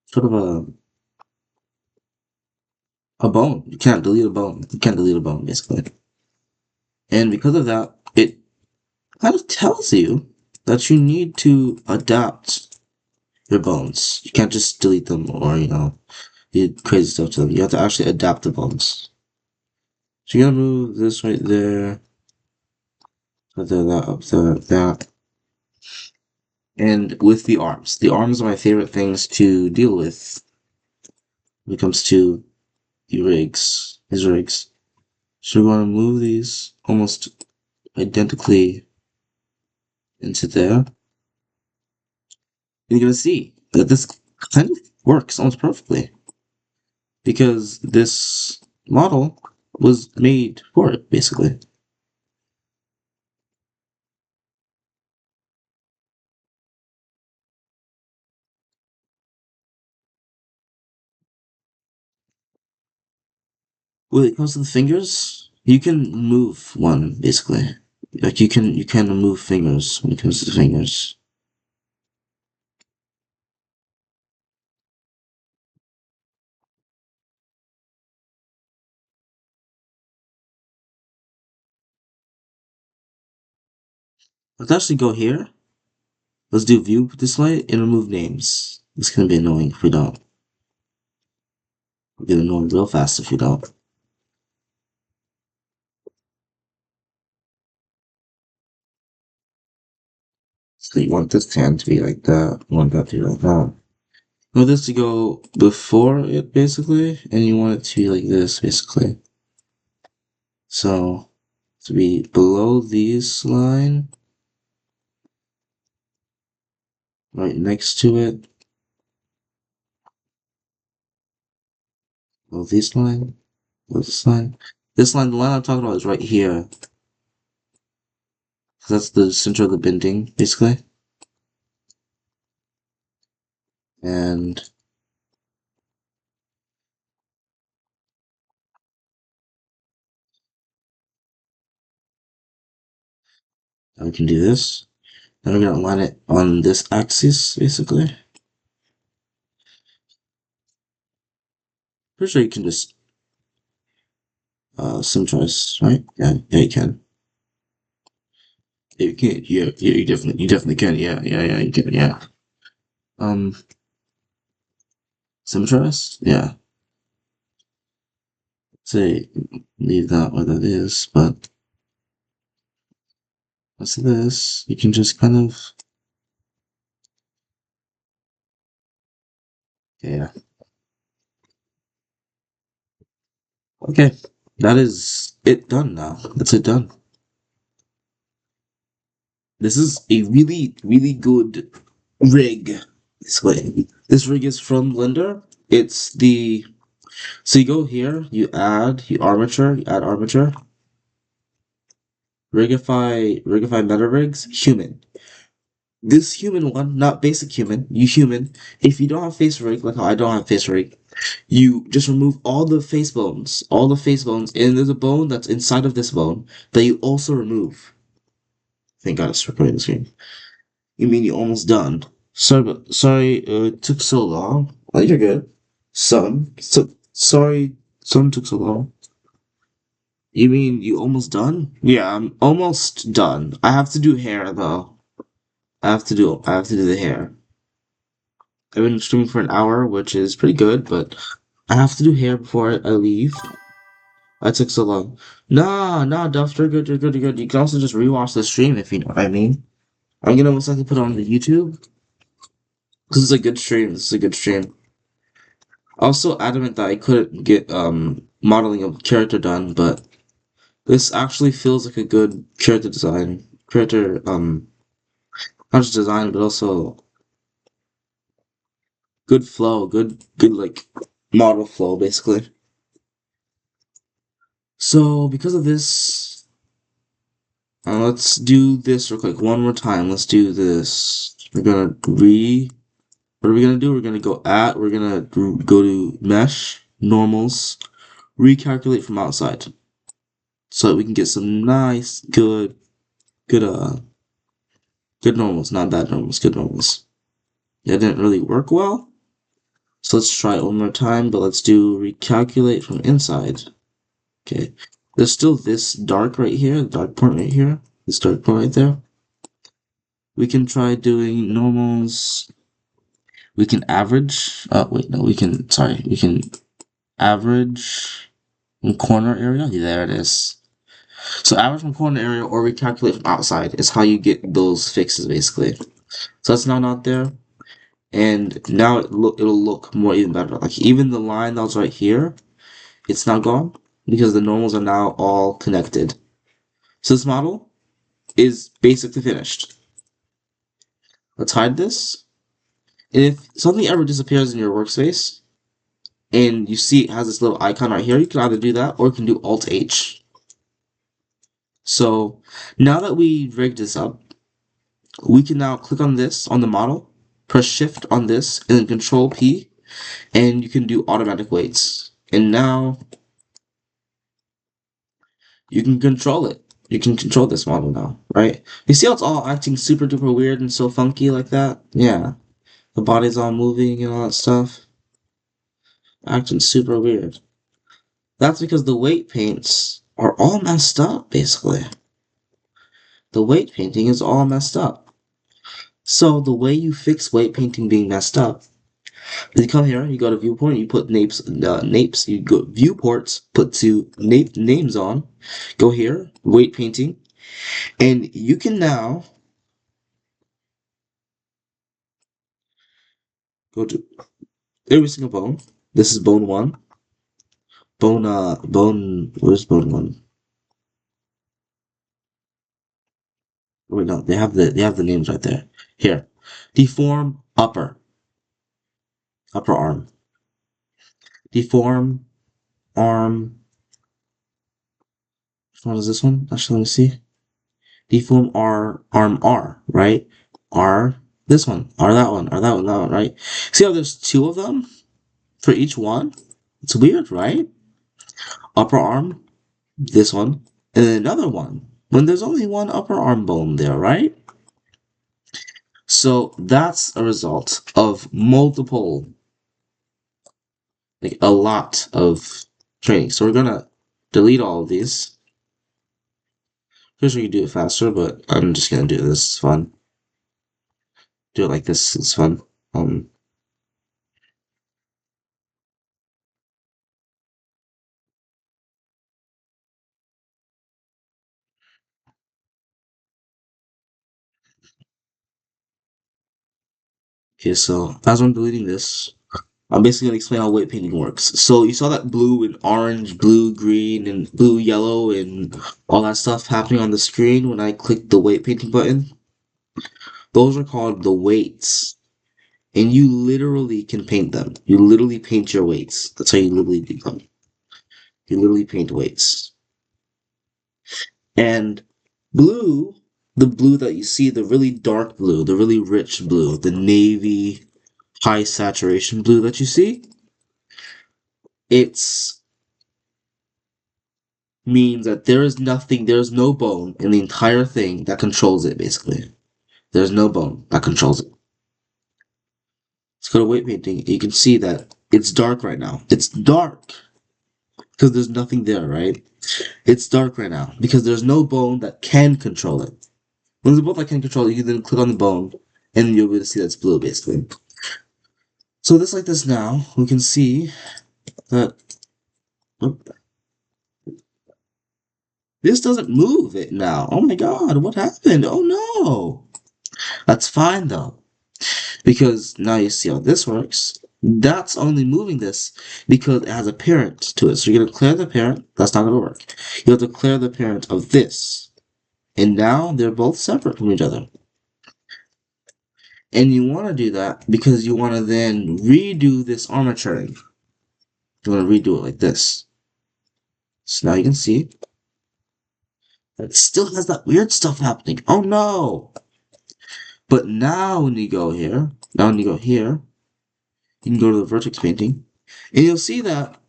sort of a bone. You can't delete a bone. You can't delete a bone basically. And because of that, it kind of tells you that you need to adapt your bones. You can't just delete them or do crazy stuff to them. You have to actually adapt the bones. So you're gonna move this right there, right there, that up there, that. And with the arms are my favorite things to deal with when it comes to these rigs. So we're going to move these almost identically into there. And you're going to see that this kind of works almost perfectly because this model was made for it, basically. When it comes to the fingers, you can move one basically. Like you can move fingers when it comes to the fingers. Let's actually go here. Let's do view display and remove names. It's gonna be annoying if we don't. We'll get annoying real fast if we don't. So you want this hand to be like that, you want that to be like that. You want this to go before it, basically, and you want it to be like this, basically. So, to be below these line, right next to it, below this line, below this line. This line, the line I'm talking about is right here. So that's the center of the bending, basically. And now we can do this. Then we're gonna align it on this axis, basically. Pretty sure you can just symmetrize, right? Yeah, you can. Yeah, you can. Yeah, you definitely can. Yeah, you can. Yeah. Um, symmetrize. Yeah. Say leave that where that is, but what's this? You can just kind of yeah. Okay, that is it done now. That's it done. This is a really good rig. This way. This rig is from Blender. It's the so you go here, you add armature, rigify meta rigs, human. This human one, not basic human, you human. If you don't have face rig, like how I don't have face rig, you just remove all the face bones, and there's a bone that's inside of this bone that you also remove. Thank God it's recording the screen. You mean you're almost done? Sorry, it took so long. Oh, you're good. Son took so long. You mean you almost done? Yeah, I'm almost done. I have to do hair though. I have to do the hair. I've been streaming for an hour, which is pretty good, but I have to do hair before I leave. I took so long. Nah, Duff, you're good, you're good, you're good. You can also just rewatch the stream if you know what I mean. I'm gonna most likely put it on the YouTube. This is a good stream. This is a good stream. Also adamant that I couldn't get modeling of character done, but this actually feels like a good character design. Character not just design but also good flow, good like model flow basically. So because of this, let's do this real quick one more time. Let's do this. We're gonna what are we gonna do? We're gonna go to mesh, normals, recalculate from outside. So that we can get some nice, good, good normals, not bad normals, good normals. That didn't really work well. So let's try it one more time, but let's do recalculate from inside. Okay. There's still this dark right here, the dark point right here, this dark point right there. We can try doing normals. We can average. Oh, wait, no, we can average in corner area. Yeah, there it is. So average from corner area or recalculate from outside is how you get those fixes basically. So that's now not there. And now it'll look more even better. Like even the line that was right here, it's now gone because the normals are now all connected. So this model is basically finished. Let's hide this. And if something ever disappears in your workspace and you see it has this little icon right here, you can either do that or you can do Alt H. So now that we rigged this up, we can now click on this on the model, press Shift on this, and then Control P, and you can do automatic weights. And now you can control it. You can control this model now, right? You see how it's all acting super duper weird and so funky like that? Yeah. The body's all moving and all that stuff. Acting super weird. That's because the weight paints are all messed up, basically. The weight painting is all messed up. So the way you fix weight painting being messed up is you come here, you go to viewport, you put napes, you go viewports, put names on, go here, weight painting, and you can now Go to every single bone. This is bone one. Where's bone one? Wait, no, they have the names right there. Here. Deform upper arm. Deform arm. Which one is this one? Actually, let me see. Deform arm R, right? R, this one, R that one, R that one, that one, right? See how there's two of them for each one? It's weird, right? Upper arm, this one, and then another one. When there's only one upper arm bone there, right? So that's a result of multiple, like a lot of training. So we're gonna delete all of these. Here's where you do it faster, but I'm just gonna do this. It's fun. Do it like this. It's fun. Okay, so as I'm deleting this, I'm basically gonna explain how weight painting works. So you saw that blue and orange, blue, green, and blue, yellow, and all that stuff happening on the screen when I click the weight painting button? Those are called the weights. And you literally can paint them. You literally paint your weights. That's how you literally do them. You literally paint weights. And blue, the blue that you see, the really dark blue, the really rich blue, the navy high saturation blue that you see, it's means that there's no bone in the entire thing that controls it, basically. There's no bone that controls it. Let's go to weight painting. You can see that it's dark right now. It's dark because there's nothing there, right? It's dark right now because there's no bone that can control it. When there's a bone that can control it, you can then click on the bone and you'll be able to see that's blue, basically. So this like this now, we can see that this doesn't move it now. Oh my god, what happened? Oh no! That's fine though, because now you see how this works. That's only moving this because it has a parent to it. So you're gonna clear the parent. That's not gonna work. You have to clear the parent of this. And now they're both separate from each other. And you want to do that because you want to then redo this armaturing. You want to redo it like this. So now you can see that it still has that weird stuff happening. Oh no! But now when you go here, you can go to the vertex painting, and you'll see that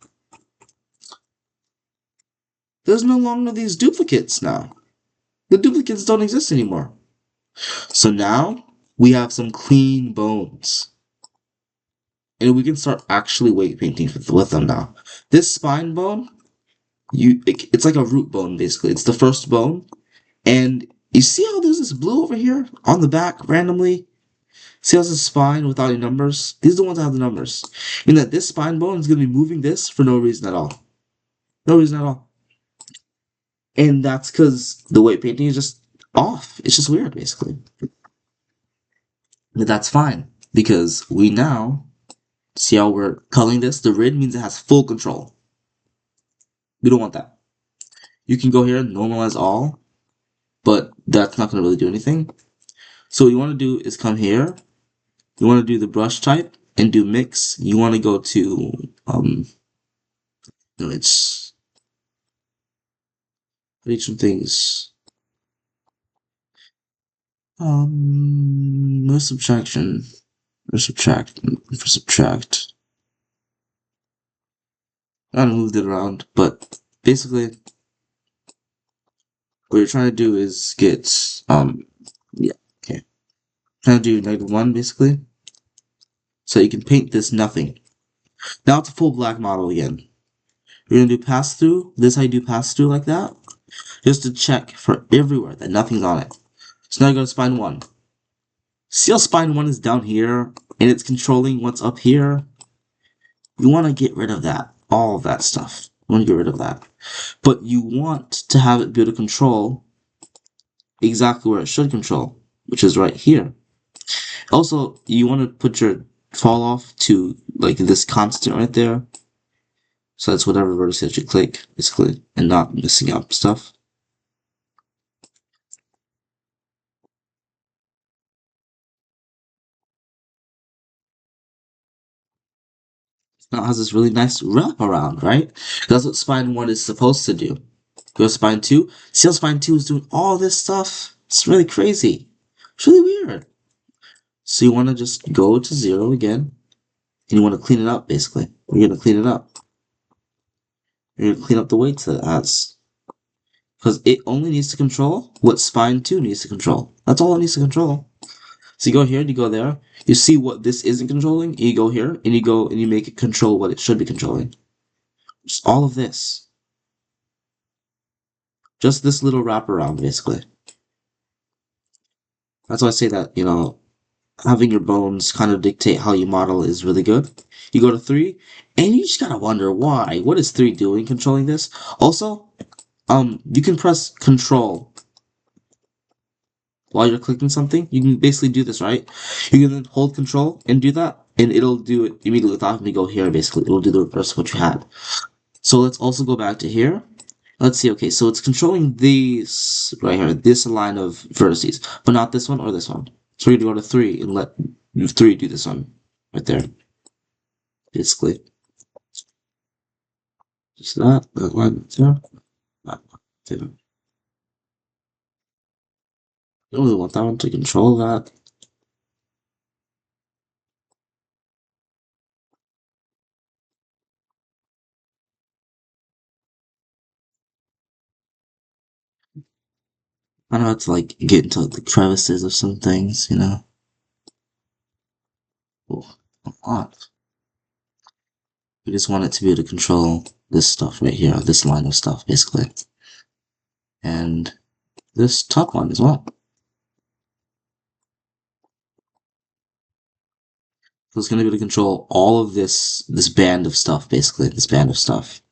there's no longer these duplicates now. The duplicates don't exist anymore. So now we have some clean bones. And we can start actually weight painting with them now. This spine bone, it's like a root bone basically. It's the first bone. And you see how there's this blue over here on the back randomly? See how there's a spine without any numbers? These are the ones that have the numbers. Meaning that this spine bone is going to be moving this for no reason at all. No reason at all. And that's because the weight painting is just off. It's just weird, basically. But that's fine. Because we now see how we're coloring this? The red means it has full control. We don't want that. You can go here and normalize all, but that's not going to really do anything. So what you want to do is come here. You want to do the brush type and do mix. You want to go to, no, it's, I need some things. No subtraction. Or subtract. For subtract. I moved it around, but basically, what you're trying to do is get, yeah, okay. Trying to do -1 basically. So you can paint this nothing. Now it's a full black model again. You're gonna do pass through. This is how you do pass through like that. Just to check for everywhere that nothing's on it. So now you go to spine 1. See how spine 1 is down here and it's controlling what's up here? You want to get rid of that. All of that stuff. You want to get rid of that. But you want to have it be able to control exactly where it should control, which is right here. Also, you want to put your fall off to like this constant right there. So that's whatever vertex that you click, basically, and not missing out stuff. Now it has this really nice wrap around, right? That's what spine 1 is supposed to do. Go to spine 2. See how spine 2 is doing all this stuff? It's really crazy. It's really weird. So you want to just go to 0 again, and you want to clean it up, basically. You're going to clean it up. You're going to clean up the weights that it has. Because it only needs to control what spine 2 needs to control. That's all it needs to control. So you go here and you go there. You see what this isn't controlling, and you go here and you go and you make it control what it should be controlling. Just all of this. Just this little wraparound, basically. That's why I say that, having your bones kind of dictate how you model is really good. You go to 3, and you just gotta wonder why. What is 3 doing controlling this? Also, you can press control while you're clicking something. You can basically do this, right? You can then hold control and do that, and it'll do it immediately without having to go here, basically. It'll do the reverse of what you had. So let's also go back to here. Let's see, okay, so it's controlling these right here, this line of vertices, but not this one or this one. So we're gonna go to 3 and let 3 do this one right there. Basically. Just that line there, that one there. You don't really want that one to control that. I know it's like get into the crevices of some things. Oh, a lot. We just want it to be able to control this stuff right here, this line of stuff, basically. And this top one as well. So it's going to be able to control all of this band of stuff, basically, this band of stuff.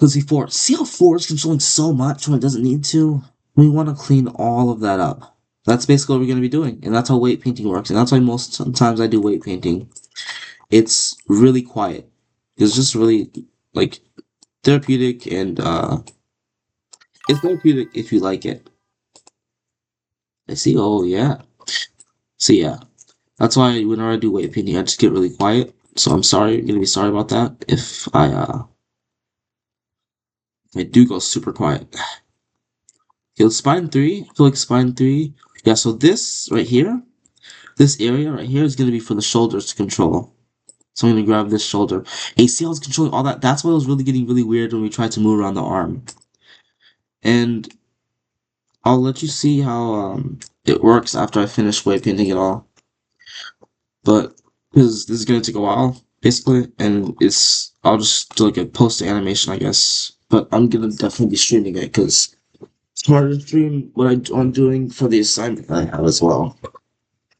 Let's see 4. See how 4 is controlling so much when it doesn't need to? We want to clean all of that up. That's basically what we're going to be doing, and that's how weight painting works, and that's why most sometimes I do weight painting. It's really quiet. It's just really, like, therapeutic, and, it's therapeutic if you like it. I see, oh yeah. So yeah, that's why whenever I do weight painting, I just get really quiet. So I'm sorry, I'm gonna be sorry about that if I do go super quiet. Okay, spine 3. I feel like spine 3. Yeah, so this right here, this area right here is gonna be for the shoulders to control. So I'm gonna grab this shoulder. And you see how it's controlling all that? That's why it was really getting really weird when we tried to move around the arm. And I'll let you see how it works after I finish weight painting it all. But because this is gonna take a while, basically, and I'll just do like a post animation, I guess. But I'm gonna definitely be streaming it because it's harder to stream what I'm doing for the assignment I have as well.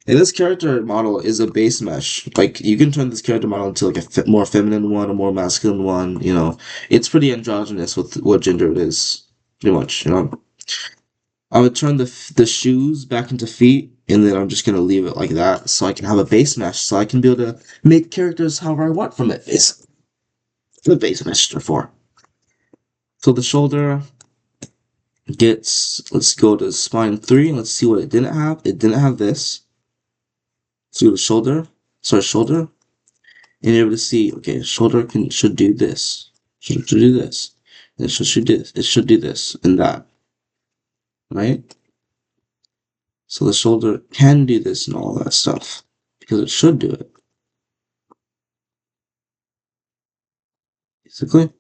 And this character model is a base mesh. Like you can turn this character model into like a more feminine one, a more masculine one. It's pretty androgynous with what gender it is, pretty much. I would turn the shoes back into feet, and then I'm just gonna leave it like that, so I can have a base mesh, so I can be able to make characters however I want from it. It's the base mesh for. So the shoulder let's go to spine 3, and let's see what it didn't have. It didn't have this. Let's go to shoulder, and you're able to see, okay, shoulder should do this. Should do this. And it should do this and that. Right? So the shoulder can do this and all that stuff. Because it should do it. Basically.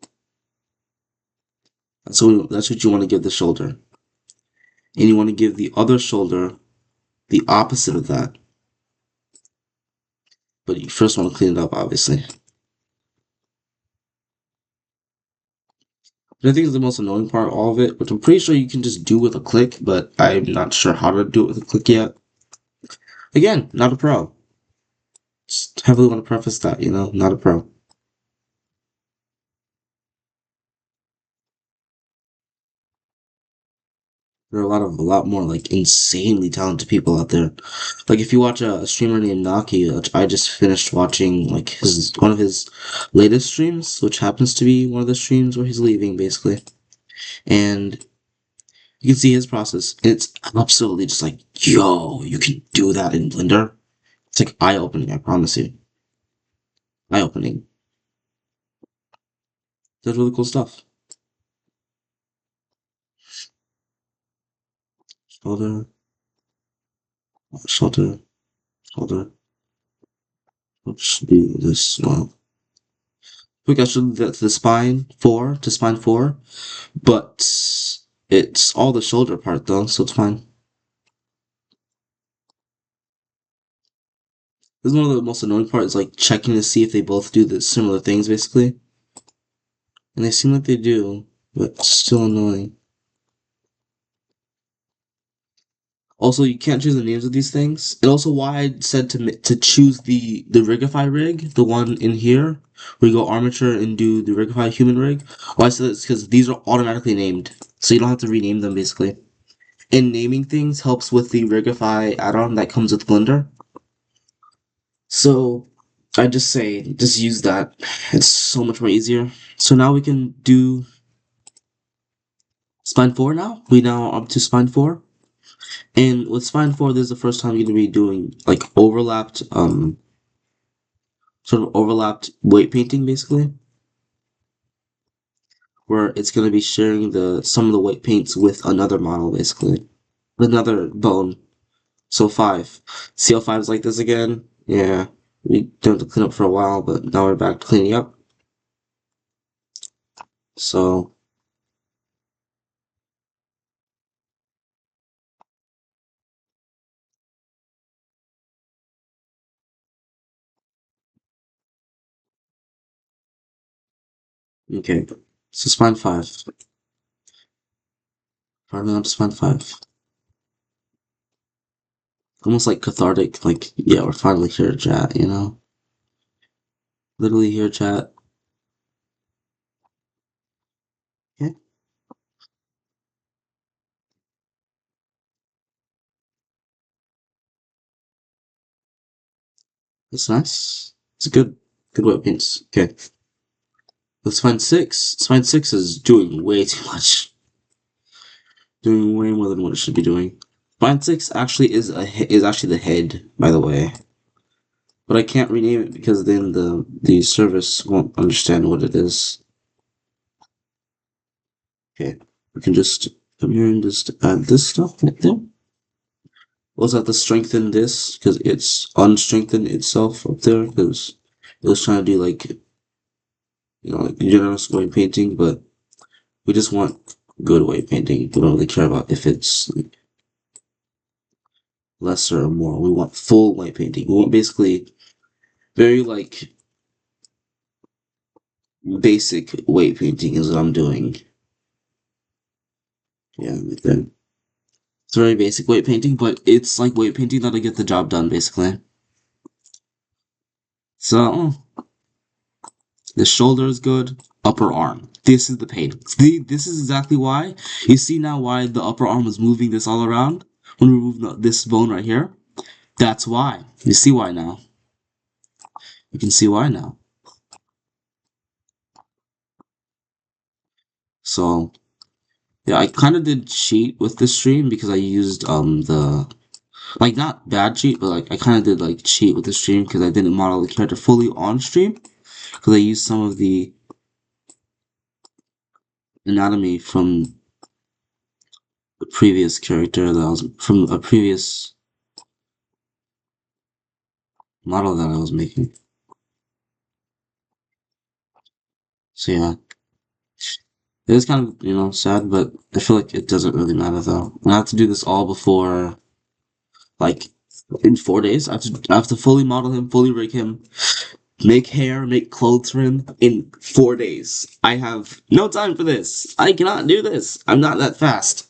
That's what you want to give the shoulder. And you want to give the other shoulder the opposite of that. But you first want to clean it up, obviously. And I think is the most annoying part of all of it, which I'm pretty sure you can just do with a click, but I'm not sure how to do it with a click yet. Again, not a pro. Just heavily want to preface that, not a pro. There are a lot more like insanely talented people out there. Like if you watch a streamer named Naki, which I just finished watching like his one of his latest streams, which happens to be one of the streams where he's leaving basically, and you can see his process. It's absolutely just like, yo, you can do that in Blender. It's like eye opening. I promise you, eye opening. That's really cool stuff. Shoulder, shoulder, shoulder. Let's do this one. We got the spine four to spine four, but it's all the shoulder part though, so it's fine. This is one of the most annoying parts, like checking to see if they both do the similar things, basically. And they seem like they do, but still annoying. Also, you can't choose the names of these things. And also, why I said to choose the Rigify rig, the one in here, where you go armature and do the Rigify human rig. Why I said it's because these are automatically named, so you don't have to rename them, basically. And naming things helps with the Rigify add-on that comes with Blender. So I just say, just use that. It's so much more easier. So now we can do Spine 4 now. We now are up to Spine 4. And with Spine 4, this is the first time you're going to be doing like overlapped, sort of overlapped weight painting basically. Where it's going to be sharing some of the weight paints with another model basically. With another bone. So 5. CL5 is like this again. Yeah. We don't have to clean up for a while, but now we're back to cleaning up. So okay. So spine 5. Finally on to spine 5. Almost like cathartic, like, yeah, we're finally here, chat, you know? Literally here, chat. Okay, that's nice. It's a good weapons. Okay. With spine 6. Spine 6 is doing way too much. Doing way more than what it should be doing. Spine 6 actually is actually the head, by the way. But I can't rename it because then the service won't understand what it is. Okay. We can just come here and just add this stuff right there. Also have to strengthen this because it's unstrengthened itself up there because it was trying to do like, like generous weight painting, but we just want good weight painting. We don't really care about if it's like lesser or more. We want full weight painting. We want basically very like basic weight painting is what I'm doing. Yeah, right there. It's very basic weight painting, but it's like weight painting that'll get the job done basically. So the shoulder is good. Upper arm. This is the pain. This is exactly why. You see now why the upper arm was moving this all around? When we remove this bone right here? That's why. You see why now. You can see why now. So, yeah, I kind of did cheat with this stream because I used, like, not bad cheat, but, like, I kind of did, like, cheat with the stream because I didn't model the character fully on stream. Because I used some of the anatomy from the previous character that I was, from a previous model that I was making. So yeah, it is kind of, sad, but I feel like it doesn't really matter though. I have to do this all before, like, in 4 days. I have to fully model him, fully rig him, make hair, make clothes for him in 4 days. I have no time for this. I cannot do this. I'm not that fast.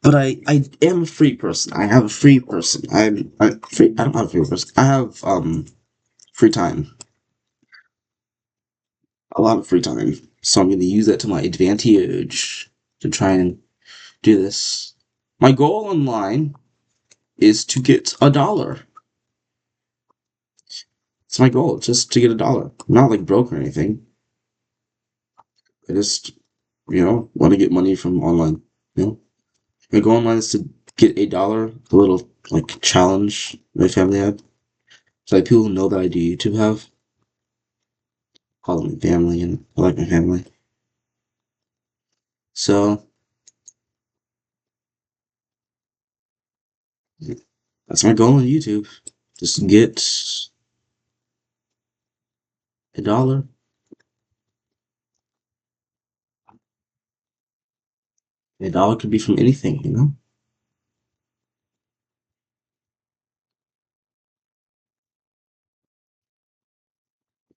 But I am a free person. I have a free person. I'm free. I don't have a free person. I have free time. A lot of free time. So I'm going to use that to my advantage to try and do this. My goal online is to get $1. It's my goal, just to get $1. I'm not like broke or anything. I just, want to get money from online. You know, my goal online is to get $1. The little like challenge my family had. So like people who know that I do YouTube have call them my family, and I like my family. So that's my goal on YouTube. Just get $1. $1 could be from anything.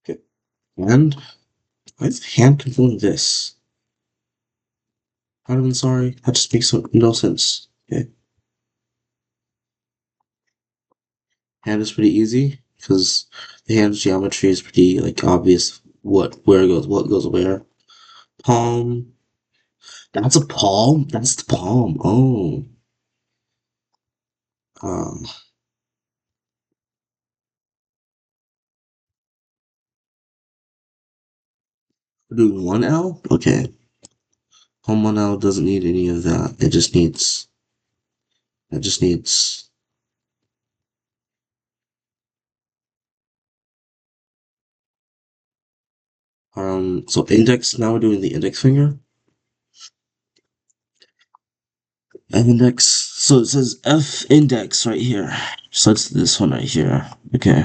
Okay. And why is the hand controlling this? I'm sorry. That just makes no sense. Okay. Hand is pretty easy because the hand geometry is pretty like obvious. What goes where. Palm. That's a palm. That's the palm. Oh. Um. We're doing one L. Okay. Palm one L doesn't need any of that. It just needs. It just needs. So index. Now we're doing the index finger. F index. So it says F index right here. So it's this one right here. Okay.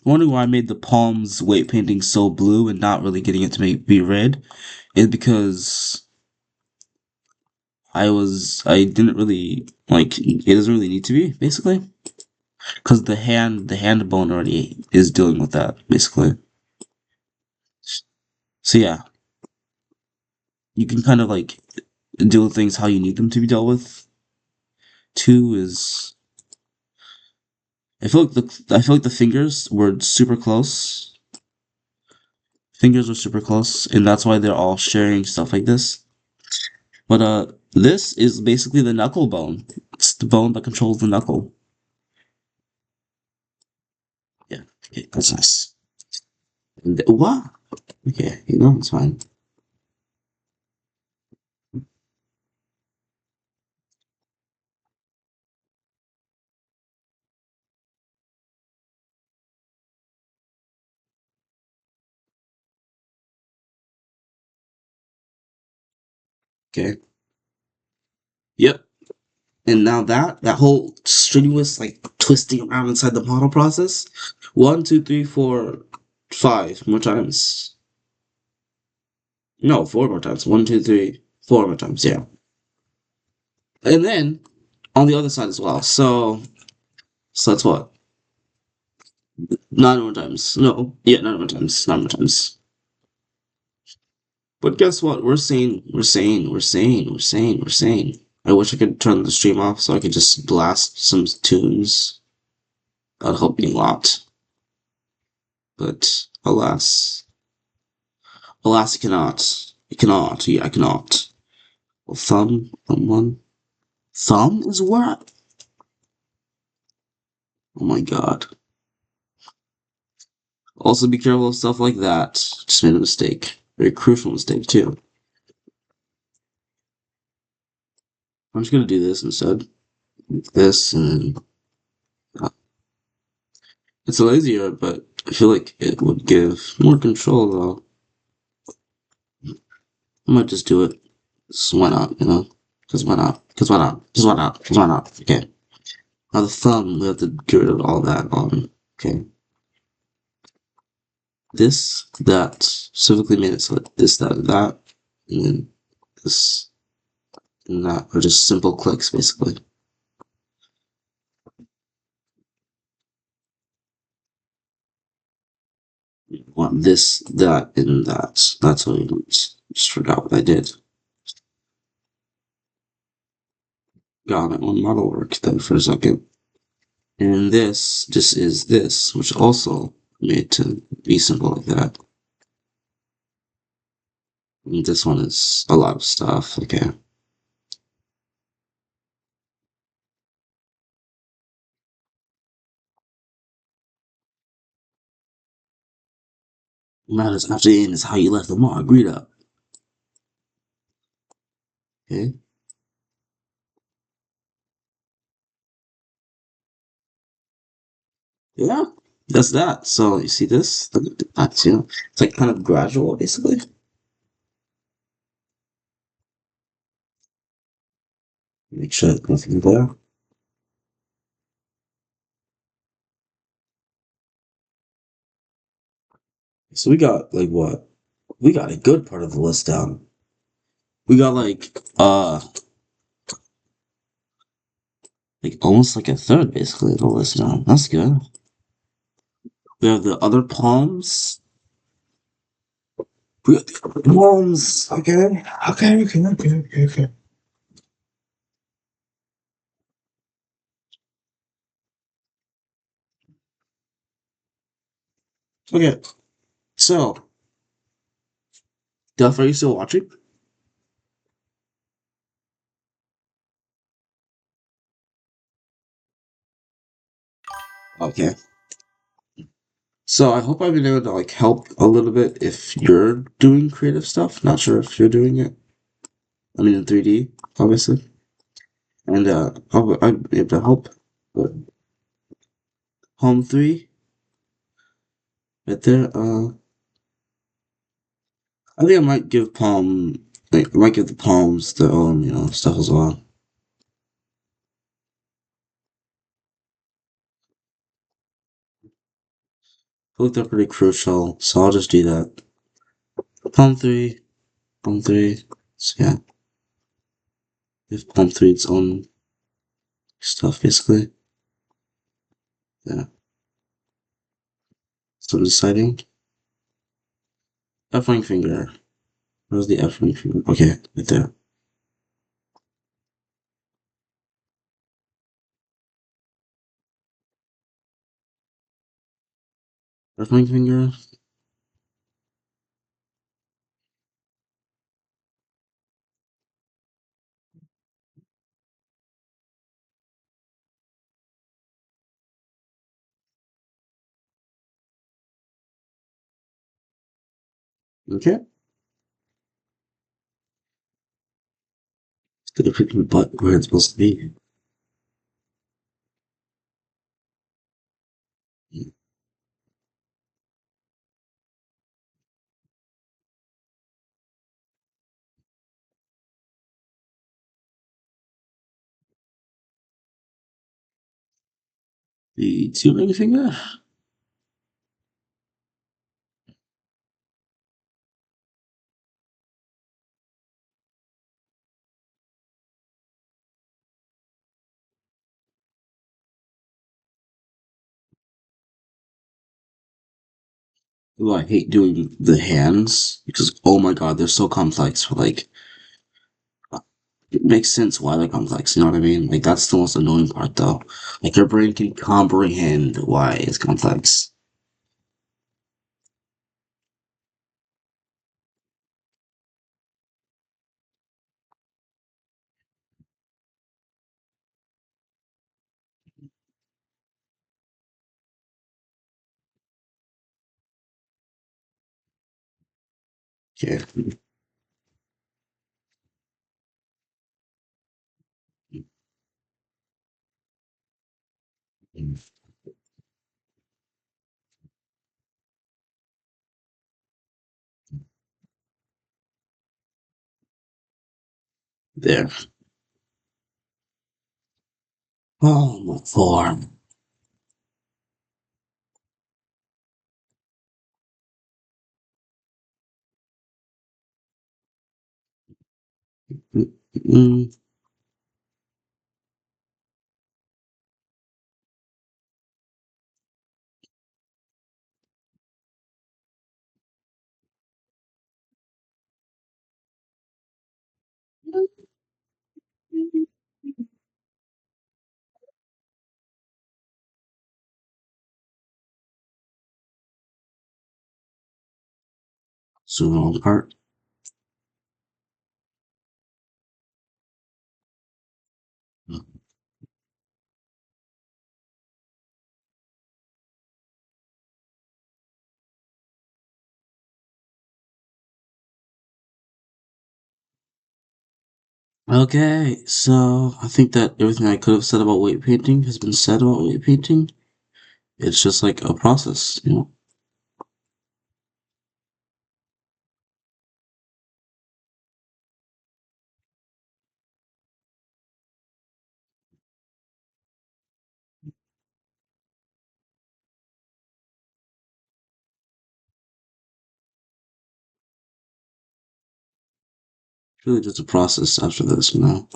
Wondering why I made the palms weight painting so blue and not really getting it to be red is because I didn't really like it doesn't really need to be basically because the hand bone already is dealing with that basically. So yeah, you can kind of like deal with things how you need them to be dealt with. Two is I feel like the fingers were super close. Fingers were super close, and that's why they're all sharing stuff like this. But this is basically the knuckle bone. It's the bone that controls the knuckle. Yeah, okay, that's nice. What? Okay, it's fine. Okay. Yep. And now that whole strenuous like twisting around inside the model process. One, two, three, four, five more times. No, four more times. One, two, three, four more times. Yeah. And then on the other side as well. So that's what? Nine more times. No. Yeah, nine more times. Nine more times. But guess what? We're sane. I wish I could turn the stream off so I could just blast some tunes. That'd help me a lot. But alas, I cannot. I cannot. Yeah, I cannot. Well, thumb one. Thumb is what? Oh my god. Also, be careful of stuff like that. Just made a mistake. Very crucial mistake too. I'm just gonna do this instead. This and uh, it's lazier, but I feel like it would give more control though. I might just do it. So why not? Because why not? Because why not? Because why not? Because why not? Okay. Now the thumb, we have to get rid of all that on. Okay. This, that, specifically made it so that this, that, that, and then this and that are just simple clicks basically. You want this, that, and that. That's what you want. Just forgot what I did. Got it on model work then for a second. And this just is this, which also made to be simple like that. This one is a lot of stuff. Okay. Matters after the end is how you left the mark. Read up. Okay. Yeah. That's that. So you see this? Look at that, it's like kind of gradual, basically. Make sure there's nothing there. So we got like what? We got a good part of the list down. We got like almost like a third basically of the list down. That's good. We have the other palms. We got the other palms. Okay. Okay. Okay. So, Duff, are you still watching? Okay. So I hope I've been able to like help a little bit if you're doing creative stuff. Not sure if you're doing it. I mean in 3D, obviously. And I'll be able to help. But Home 3, right there. I think I might give I might give the palms their own, stuff as well. I feel like they're pretty crucial, so I'll just do that. Palm 3, Palm 3. So yeah, give Palm 3 its own stuff, basically. Yeah. So I'm deciding. F ring finger. Where's the F ring finger? Okay, right there. F ring finger. Okay. It's gonna put my butt where it's supposed to be. The two ring finger? Oh, I hate doing the hands because oh my god, they're so complex for like it makes sense why they're complex, you know what I mean? Like that's the most annoying part though. Like your brain can comprehend why it's complex. Yeah. There. Oh my form. Mm, so wrong part. Okay, so I think that everything I could have said about weight painting has been said about weight painting. It's just like a process, you know? It's really just a process after this, you know?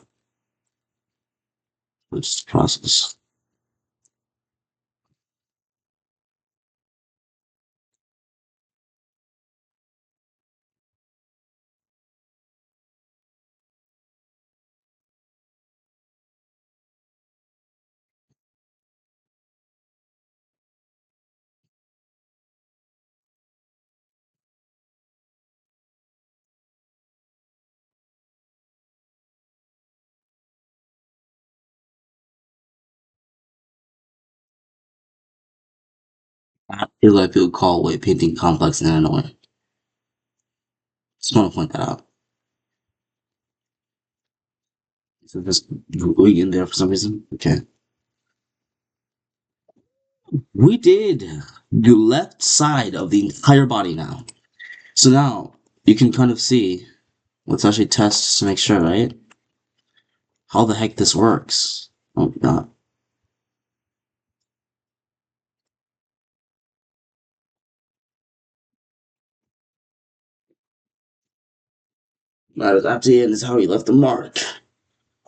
It's just a process. I feel like people call weight painting complex and annoying. Just want to point that out. So just going in there for some reason. Okay. We did the left side of the entire body now. So now you can kind of see, let's actually test to make sure, right? How the heck this works. Oh god. That is at the end is how he left the mark.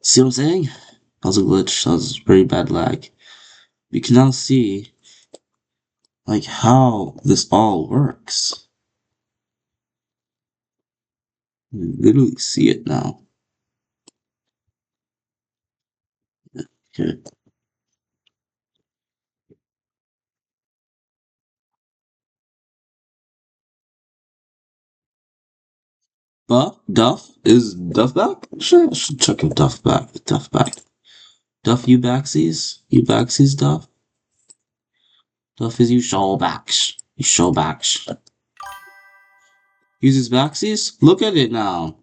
See what I'm saying? That was a glitch. That was very bad lag. You can now see like how this all works. You literally see it now. Okay. Duff? Is Duff back? Sure, I should check if Duff back. Duff back. Duff, you backsies? You backsies, Duff? Duff is you show backs. You show backs. Uses backsies? Look at it now.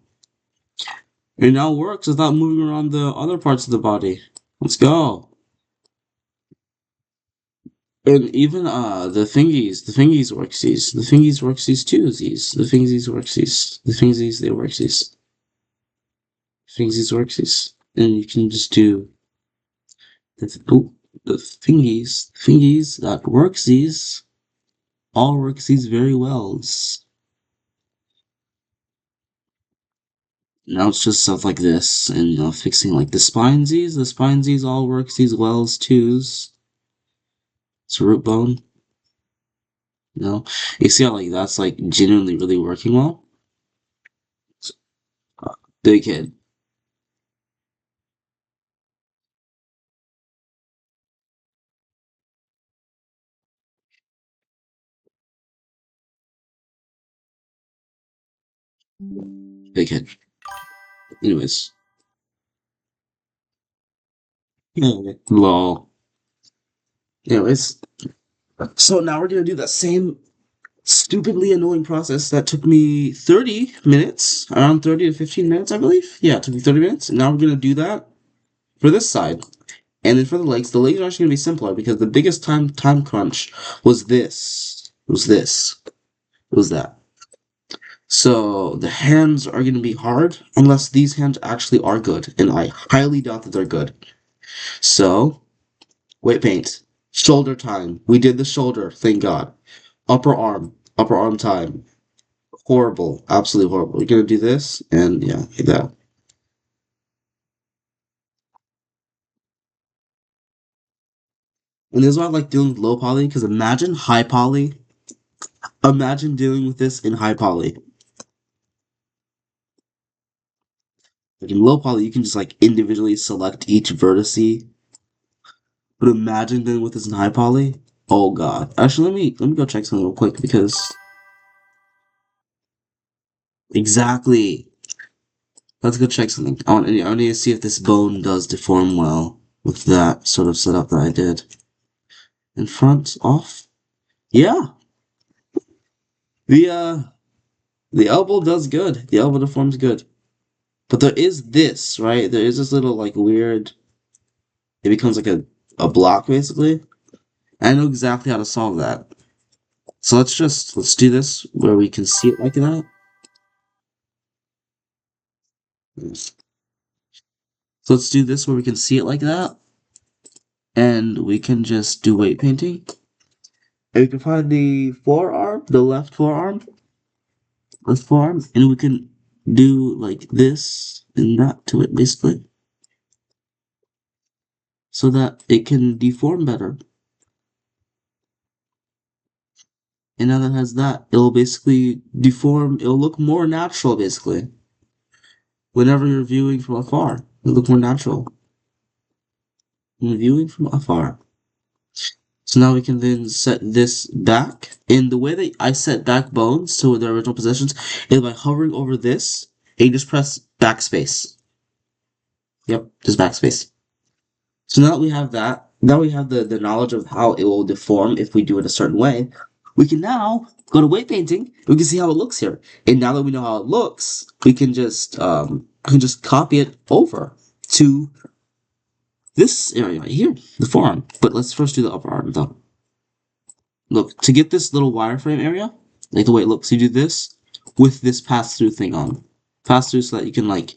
It now works without moving around the other parts of the body. Let's go. And even the thingies worksies. The thingies worksies too, these. The thingies worksies. The thingies they worksies. Thingies worksies. And you can just do oh, the thingies that worksies all worksies very well. Now it's just stuff like this, and fixing like the spinesies all worksies well as twos. It's a root bone, you know. You see how like that's like genuinely really working well. Big head. Big head. Anyways, yeah. Lol. Anyways, so now we're gonna do that same stupidly annoying process that took me 30 minutes, around 30 to 15 minutes, I believe. Yeah, it took me 30 minutes. And now we're gonna do that for this side. And then for the legs are actually gonna be simpler because the biggest time crunch was this. Was this. It was that. So the hands are gonna be hard unless these hands actually are good, and I highly doubt that they're good. So weight paint. Shoulder time. We did the shoulder, thank God. Upper arm time. Horrible, absolutely horrible. You're gonna do this, and yeah, like that. And this is why I like dealing with low poly, because imagine high poly. Imagine dealing with this in high poly. Like in low poly, you can just like individually select each vertice. But imagine dealing with this in high poly. Oh god. Actually, let me go check something real quick because exactly. Let's go check something. I need to see if this bone does deform well with that sort of setup that I did. In front, off. Yeah, the uh, the elbow does good. The elbow deforms good. But there is this, right? There is this little like weird. It becomes like a block basically. I know exactly how to solve that. So let's do this where we can see it like that. Yes. So let's do this where we can see it like that, and we can just do weight painting. And we can find the forearm, the left forearm, and we can do like this and that to it basically, so that it can deform better. And now that it has that, it'll basically deform, it'll look more natural basically. Whenever you're viewing from afar, it'll look more natural. When viewing from afar. So now we can then set this back. And the way that I set back bones to their original positions is by hovering over this and you just press backspace. Yep, just backspace. So now that we have that, now we have the knowledge of how it will deform if we do it a certain way. We can now go to weight painting. We can see how it looks here. And now that we know how it looks, we can just copy it over to this area right here, the forearm. But let's first do the upper arm though. Look, to get this little wireframe area, like the way it looks, you do this with this pass-through thing on. Pass-through so that you can like,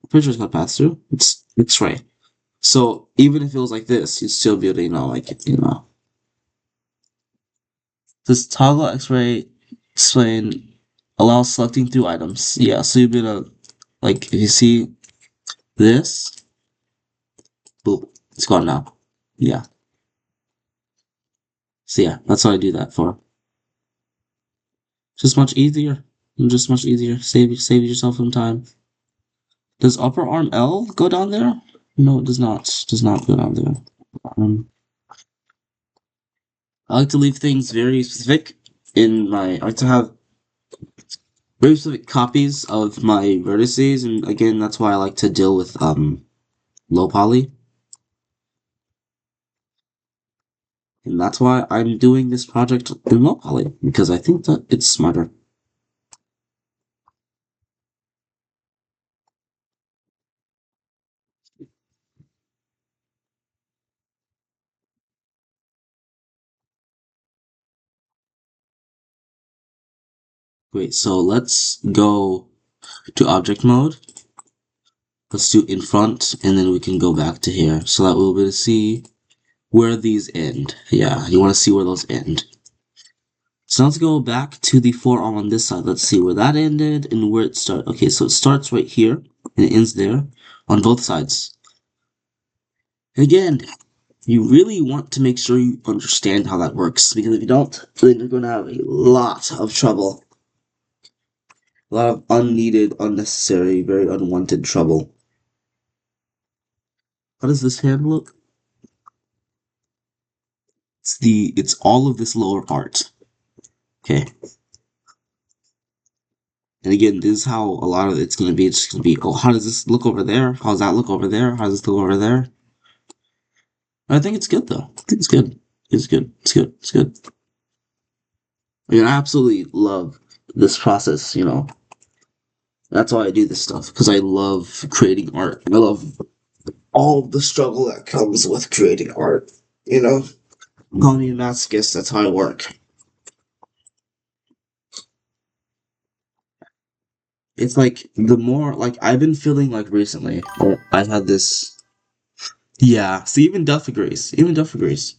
I'm pretty sure it's called pass-through. It's X-ray. So even if it was like this, you'd still be able to, This toggle X-ray explain allows selecting through items. Yeah, so you'd be able to, like, if you see this, boop, it's gone now. Yeah. So yeah, that's what I do that for. Just much easier. Just much easier. Save yourself some time. Does upper arm L go down there? No, it does not. Does not go down there. Um, I like to leave things very specific I like to have very specific copies of my vertices, and again, that's why I like to deal with low poly. And that's why I'm doing this project in low poly, because I think that it's smarter. Wait, so let's go to object mode. Let's do in front, and then we can go back to here, so that we'll be able to see where these end. Yeah, you want to see where those end. So let's go back to the forearm on this side. Let's see where that ended and where it started. Okay, so it starts right here, and it ends there on both sides. Again, you really want to make sure you understand how that works, because if you don't, then you're going to have a lot of trouble. A lot of unneeded, unnecessary, very unwanted trouble. How does this hand look? It's all of this lower part. Okay. And again, this is how a lot of it's going to be. It's just going to be, oh, how does this look over there? How does that look over there? How does this look over there? I think it's good, though. I think it's good. It's good. It's good. It's good. I mean, I absolutely love this process, you know. That's why I do this stuff, because I love creating art. I love all the struggle that comes with creating art, you know? Call me a masochist, that's how I work. It's like, the more, like, I've been feeling like recently, I've had this, yeah, see, even Duff agrees. Even Duff agrees.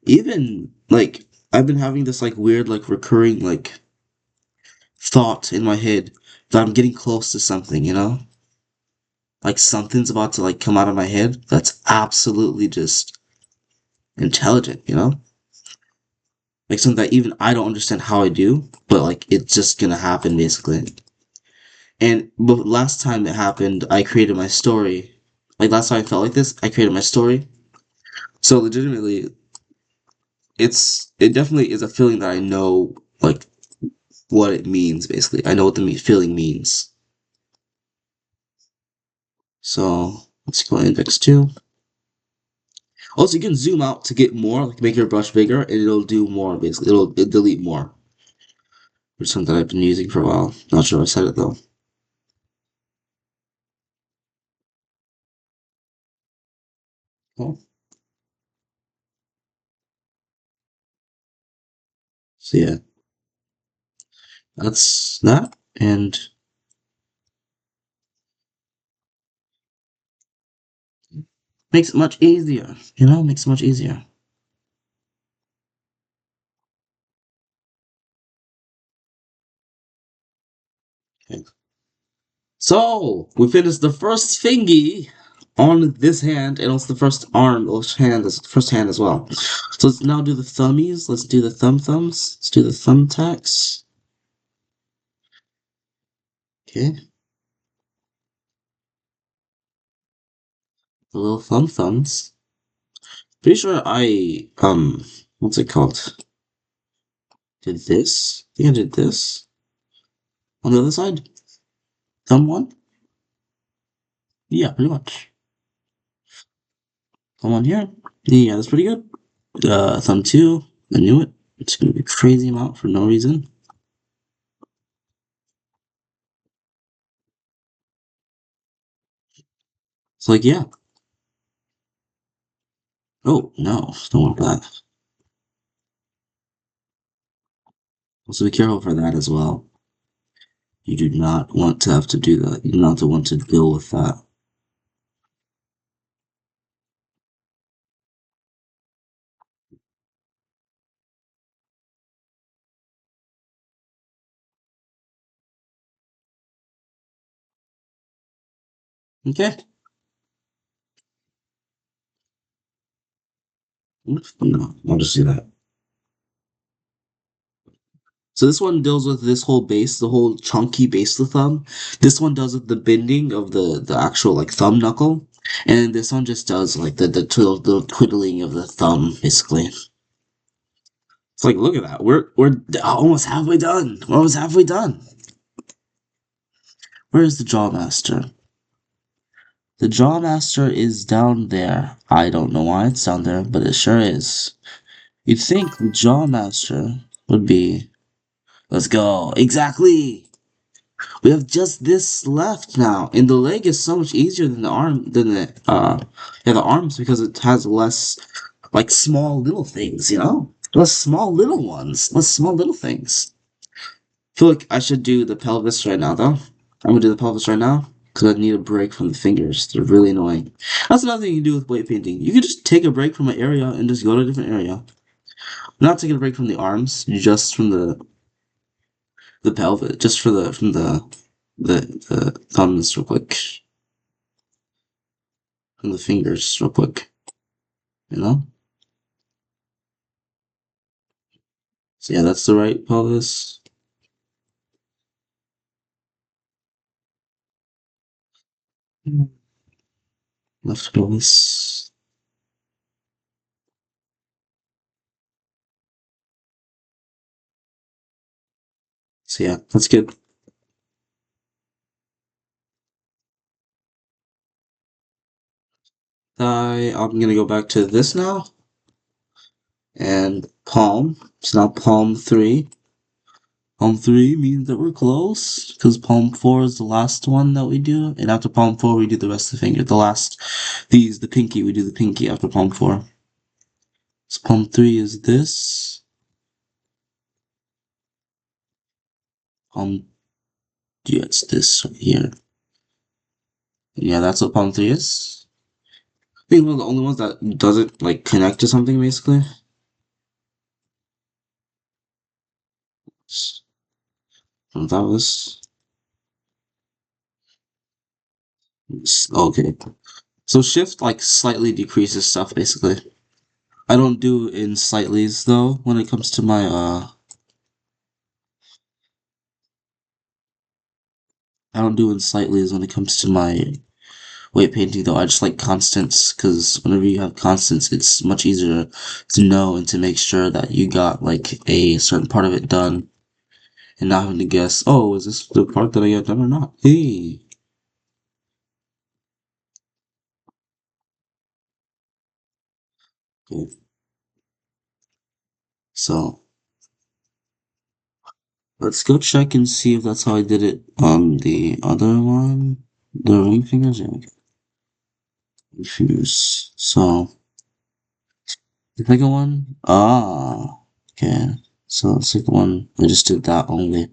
Even, like, I've been having this, like, weird, like, recurring, like, thought in my head that I'm getting close to something, you know? Like something's about to like come out of my head that's absolutely just intelligent, you know? Like something that even I don't understand how I do, but like it's just gonna happen basically. But last time it happened, I created my story. Like last time I felt like this, I created my story. So legitimately, it definitely is a feeling that I know like what it means basically. I know what the feeling means. So let's go index 2. Also, you can zoom out to get more, like make your brush bigger, and it'll do more, basically. It'll delete more. Which is something I've been using for a while. Not sure if I said it, though. Oh, so yeah, that's that, and makes it much easier. Makes it much easier. Okay. So we finished the first fingy on this hand, and also the first arm, or hand, this first hand as well. So let's now do the thummies. Let's do the thumbs. Let's do the thumbtacks. Okay, the little thumbs. Pretty sure what's it called? Did this? I think I did this on the other side. Thumb one. Yeah, pretty much. Thumb one here. Yeah, that's pretty good. Thumb two. I knew it. It's gonna be a crazy amount for no reason. It's like, yeah. Oh, no, don't want that. Also, be careful for that as well. You do not want to have to do that. You do not want to deal with that. Okay? No, I'll just do that. So this one deals with this whole base, the whole chunky base of the thumb. This one does with the bending of the actual like thumb knuckle, and this one just does like the twiddling of the thumb, basically. It's like, look at that. We're almost halfway done. We're almost halfway done. Where is the Jawmaster? The Jawmaster is down there. I don't know why it's down there, but it sure is. You'd think the Jawmaster would be. Let's go. Exactly. We have just this left now, and the leg is so much easier than the arm than the arms because it has less like small little things, less small little ones, less small little things. I feel like I should do the pelvis right now though. I'm gonna do the pelvis right now because I need a break from the fingers. They're really annoying. That's another thing you can do with weight painting. You can just take a break from an area and just go to a different area. Not taking a break from the arms, just from the pelvis, just for the from the thumbs real quick, from the fingers real quick, you know. So yeah, that's the right pelvis. Left pelvis. So yeah, that's good. I'm gonna go back to this now and palm. So now palm three. Palm three means that we're close because palm four is the last one that we do, and after palm four we do the rest of the finger. The pinky, we do the pinky after palm four. So palm three is this. Palm, yeah, it's this right here. Yeah, that's what palm three is. I think one of the only ones that doesn't like connect to something basically. That was okay. So shift like slightly decreases stuff basically. I don't do in slightlys though when it comes to my I don't do in slightlys when it comes to my weight painting though. I just like constants because whenever you have constants, it's much easier to know and to make sure that you got like a certain part of it done and not having to guess, oh, is this the part that I got done or not? Hey. Okay. So let's go check and see if that's how I did it on the other one. The ring fingers? Yeah, okay. Refuse. So the second one, okay. So the second one, I just did that only.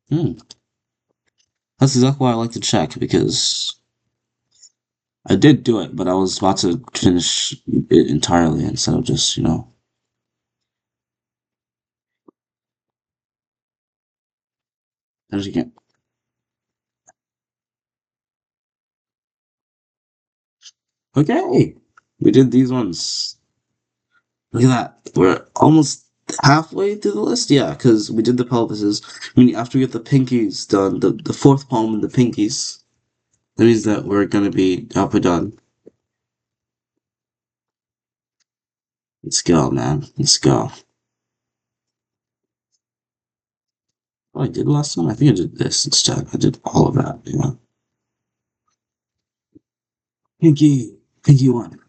Hmm. That's exactly why I like to check because I did do it, but I was about to finish it entirely instead of just, as you can. Okay, we did these ones. Look at that. We're almost halfway through the list. Yeah, because we did the pelvises. I mean, after we get the pinkies done, the fourth palm and the pinkies, that means that we're gonna be halfway done. Let's go, man. Let's go. What I did last time? I think I did this instead. I did all of that. Yeah. Pinky, pinky one.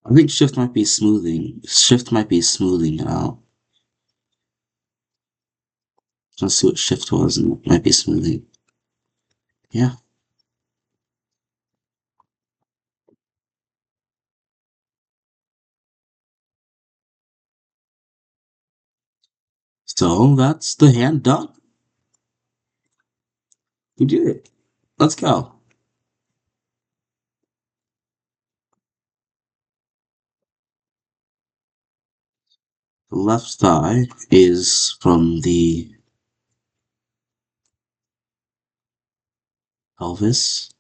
I think shift might be smoothing. Shift might be smoothing it out. Let's see what shift was, and it might be smoothing. Yeah. So that's the hand done. We did it. Let's go. The left thigh is from the pelvis.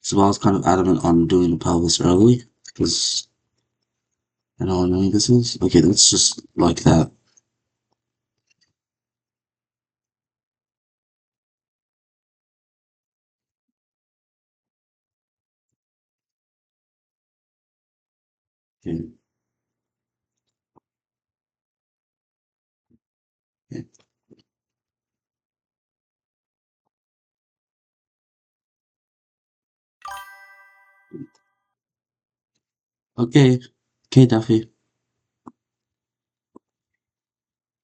So I was kind of adamant on doing the pelvis early because I know how annoying this is. Okay, let's just like that. Okay. Okay. Okay. Okay, Duffy.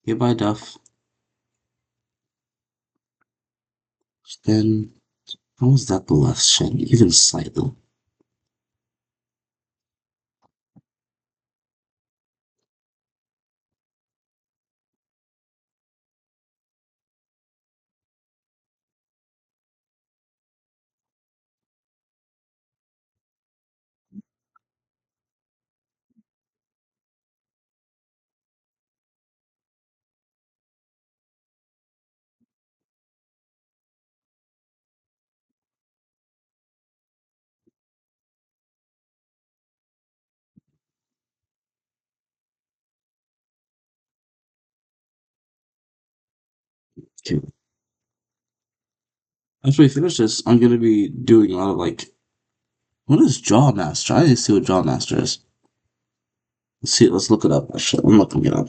Goodbye, Duff. Then how was that the left shin? Even slightly. Okay. After we finish this, I'm gonna be doing a lot of like, what is Jaw Master? I need to see what Jaw Master is. Let's see. Let's look it up. Actually, I'm looking it up.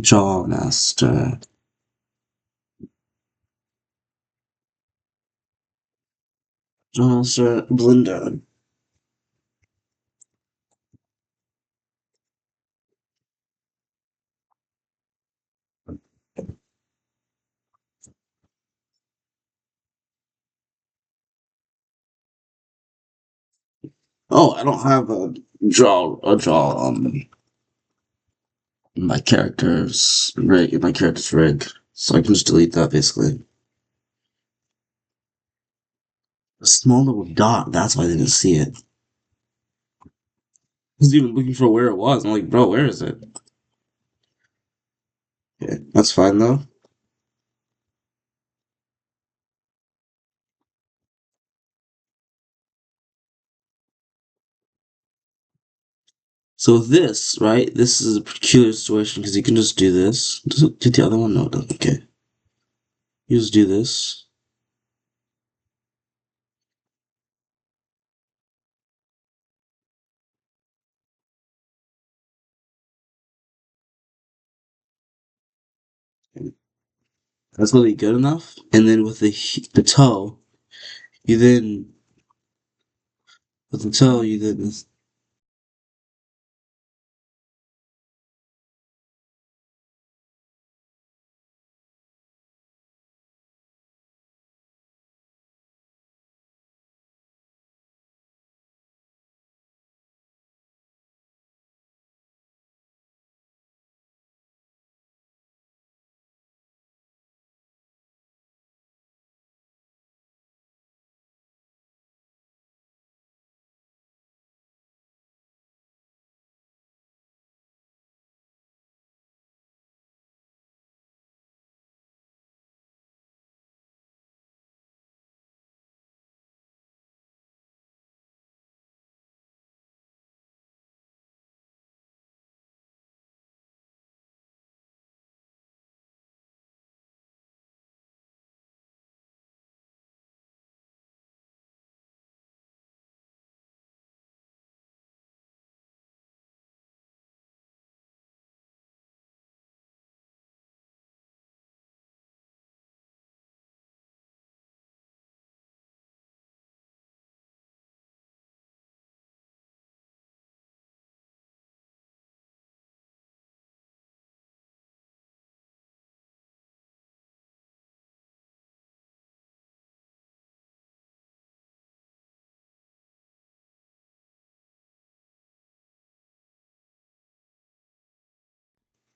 Jaw Master. Jaw Master Blender. Oh, I don't have a draw in my character's rig, so I can just delete that basically. A small little dot. That's why I didn't see it. I was even looking for where it was. I'm like, bro, where is it? Okay, that's fine though. So this, right? This is a peculiar situation because you can just do this. Does it do the other one? No, it doesn't. Okay, you just do this. That's literally good enough. And then with the toe, you then with the toe you then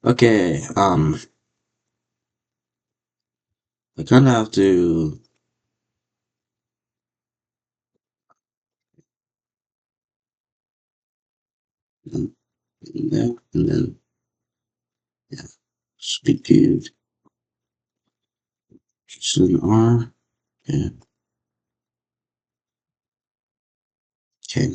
okay. I kind of have to mm, there and then yeah, speak to just an R. Yeah. Okay.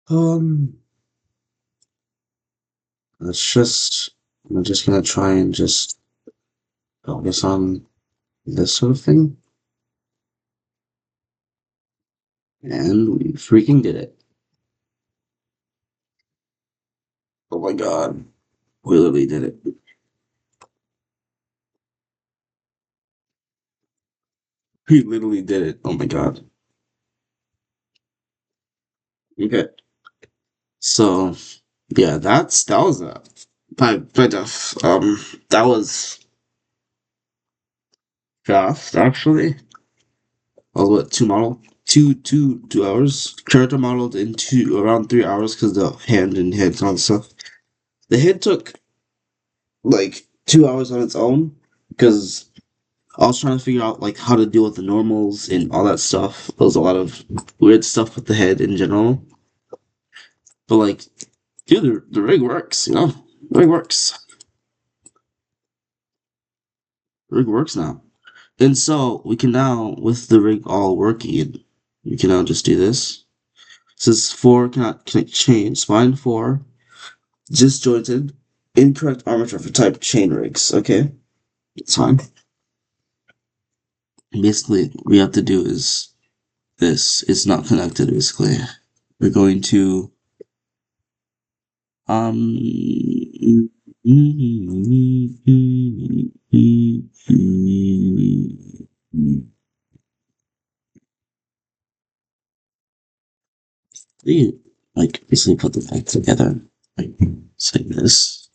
Um, let's just. I'm just gonna try and just focus on this sort of thing, and we freaking did it. Oh my god, we literally did it. We literally did it. Oh my god. Okay. So yeah, that was a by Jeff. That was fast actually. I was what 2 hours. Character modeled in around 3 hours because the hand and head and all that stuff. The head took like 2 hours on its own because I was trying to figure out like how to deal with the normals and all that stuff. There was a lot of weird stuff with the head in general. But like, dude, the rig works, you know? The rig works. The rig works now. And so we can now, with the rig all working, we can now just do this. It says 4 cannot change. Spine 4, disjointed, incorrect armature for type chain rigs. Okay, it's fine. Basically, what we have to do is this. It's not connected, basically. We're going to, um, we like basically put the back together like say this.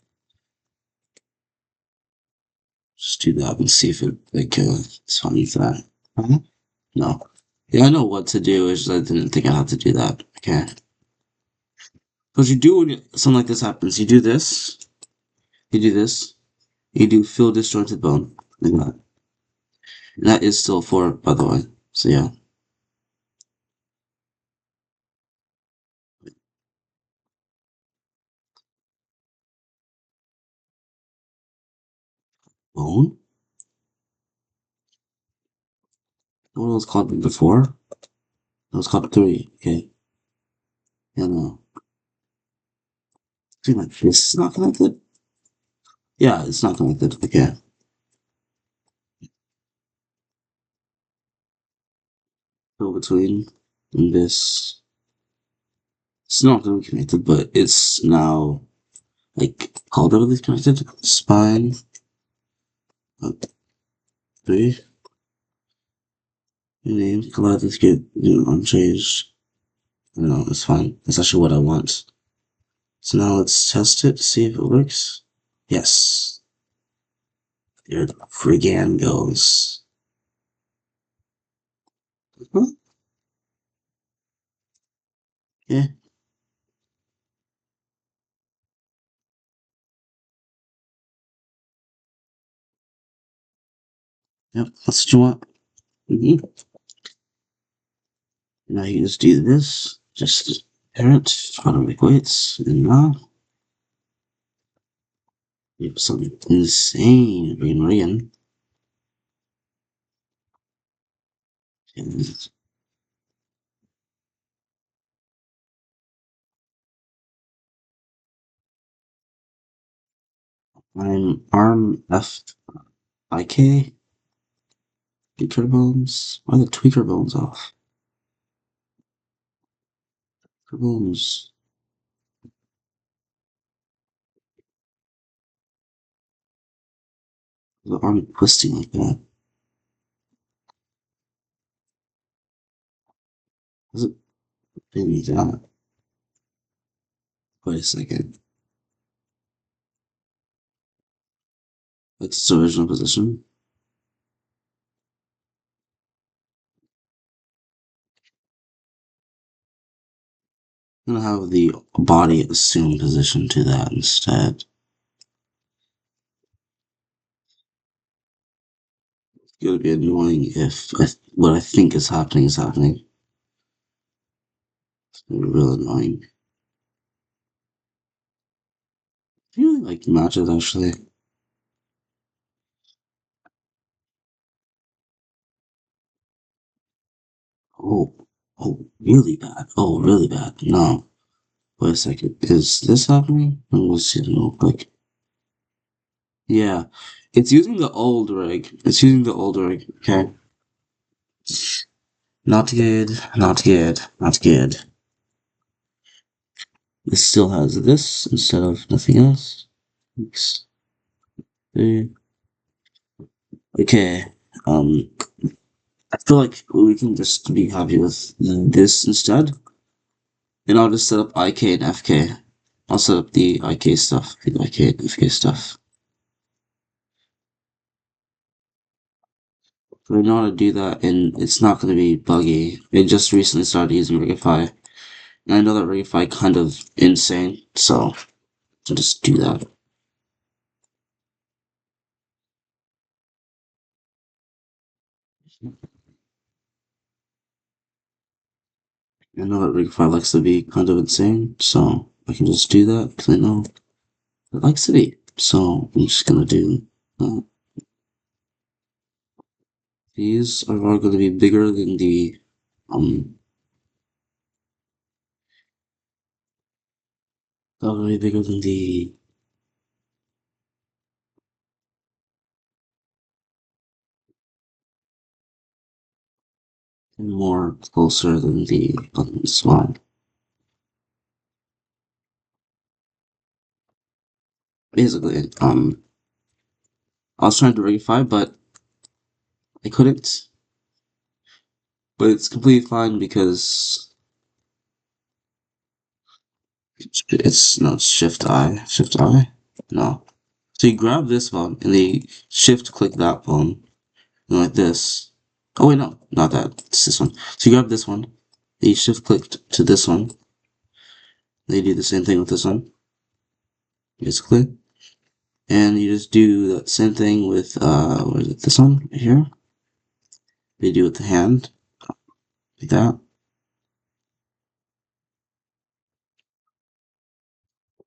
Just do that and see if it like it's funny for that. Uh-huh. No. Yeah, I know what to do. It's just I didn't think I had to do that. Okay. Because you do when something like this happens, you do this, you do fill disjointed bone like that. And that is still 4, by the way. So yeah, bone. What was called before? It was called 3. Okay. Yeah, no. Seems like this is not connected. Yeah, it's not connected. Okay. Go between and this. It's not really connected, but it's now like culturally connected. Spine. Uh, 3. Your name. Collide this get unchanged. No, it's fine. That's actually what I want. So now let's test it, see if it works. Yes. There the friggin' goes. Huh? Yeah. Yep. That's what you want. Mm-hmm. Now you just do this. Just parent, automatic weights, and now you have something insane green Marian. And I'm arm F I K. Tweaker bones. Why are the tweaker bones off? Tweaker bones. The arm twisting like that. Is it maybe that? Wait a second. That's its original position. I'm gonna have the body assume position to that instead. It's gonna be annoying if what I think is happening is happening. It's gonna be real annoying. I really like matches actually. Oh, oh, really bad. Oh, really bad. No. Wait a second. Is this happening? Let's see real quick. Yeah. It's using the old rig. It's using the old rig. Okay. Not good. Not good. Not good. It still has this instead of nothing else. Oops. Okay. I feel like we can just be happy with this instead. And I'll just set up IK and FK. I'll set up the IK stuff, the IK and FK stuff. So I know how to do that, and it's not going to be buggy. It just recently started using Rigify, and I know that Rigify kind of insane, so I'll just do that. I know that Rigify likes to be kind of insane, so I can just do that because I know it likes to be. So I'm just gonna do that. These are all going to be bigger than the they're going to be bigger than the and more closer than the small. Basically, I was trying to rectify, but I couldn't. But it's completely fine because it's no shift I. No. So you grab this one and then you shift click that one and like this. Oh wait, no, not that. It's this one. So you grab this one, then you shift click to this one. Then you do the same thing with this one, basically. And you just do that same thing with what is it, this one right here. You do it with the hand, like that.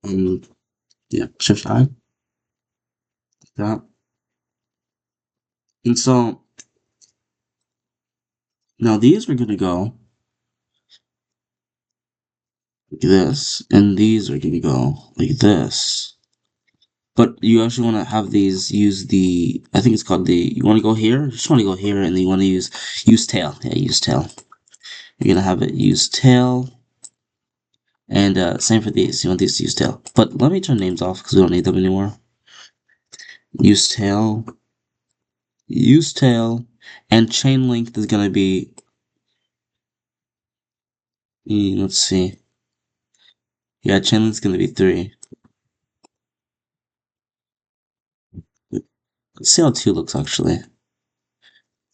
And yeah, shift I, like that. And so Now these are gonna go like this, and these are gonna go like this. But you actually want to have these use the, I think it's called the, you want to go here, you just want to go here, and then you want to use tail. Yeah, use tail. You're gonna have it use tail, and same for these. You want these to use tail. But let me turn names off because we don't need them anymore. Use tail, and chain length is gonna be, let's see. Yeah, chain length is gonna be 3. Let's see how 2 looks actually.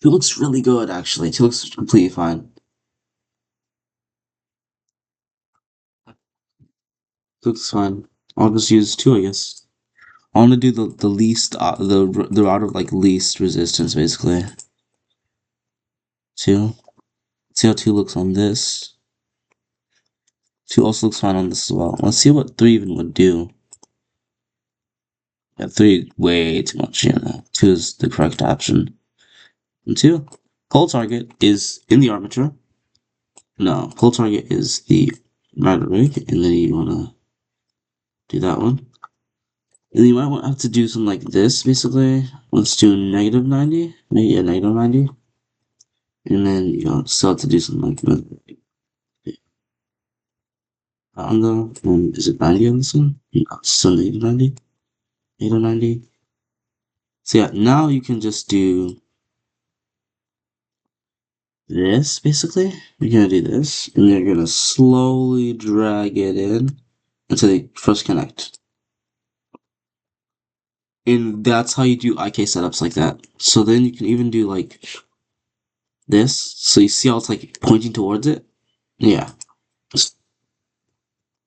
2 looks really good actually. 2 looks completely fine. 2 looks fine. I'll just use 2, I guess. I want to do the least the route of like least resistance basically. 2. See how 2 looks on this. 2 also looks fine on this as well. Let's see what 3 even would do. Yeah, 3 way too much. 2 is the correct option. And 2, pull target is in the armature. No, pull target is the rider rig, and then you wanna do that one. And then you might have to do something like this basically. Let's do -90. Maybe yeah, -90. And then you still have to do something like that. On the is it 90 on this one? Yeah, still 90. 90. So yeah, now you can just do this basically. You're gonna do this, and you're gonna slowly drag it in until they first connect. And that's how you do IK setups like that. So then you can even do like this. So you see how it's like pointing towards it? Yeah.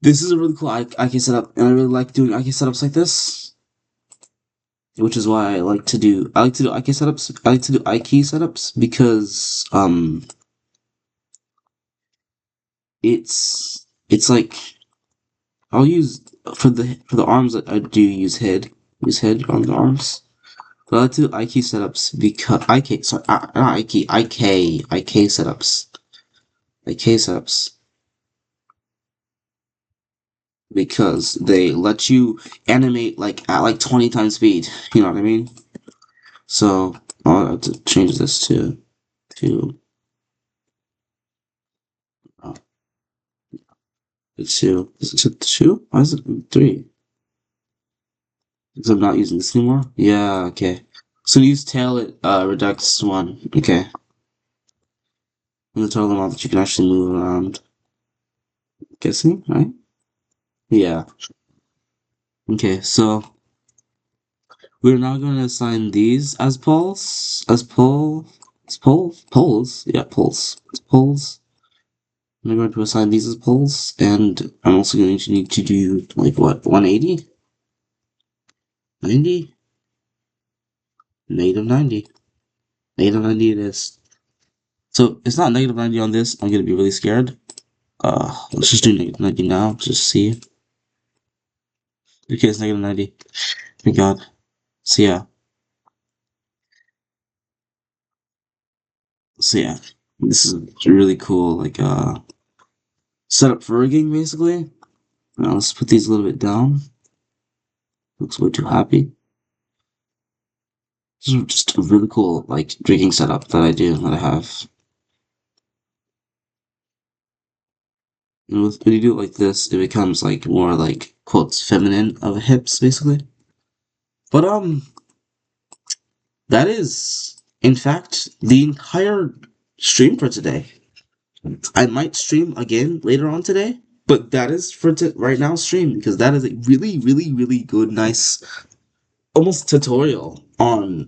This is a really cool IK setup, and I really like doing IK setups like this. Which is why I like to do IK setups. I like to do IK setups because it's like I'll use for the arms that I do use head on the arms. But I like to do IK setups because IK sorry not IK setups. IK setups because they let you animate like at like 20 times speed. You know what I mean? So I'll have to change this to uh, is it 2? Why is it 3? Because I'm not using this anymore? Yeah, okay. So use tail it reducts 1. Okay. And the total amount that you can actually move around. Guessing, right? Yeah. Okay, so we're now going to assign these as poles. Poles? Yeah, poles. Poles. I'm going to assign these as poles, and I'm also going to need to do, like, what, 180? 90? -90. -90 it is. So it's not -90 on this. I'm gonna be really scared. Let's just do -90 now. Just see. Okay, it's -90. Thank God. So yeah. So yeah. This is really cool. Like setup for rigging basically. Now let's put these a little bit down. Looks way too happy. This is just a really cool like rigging setup that I have. And when you do it like this, it becomes like more like quotes feminine of hips basically. But that is, in fact, the entire stream for today. I might stream again later on today, but that is for right now stream because that is a really, really, really good, nice, almost tutorial on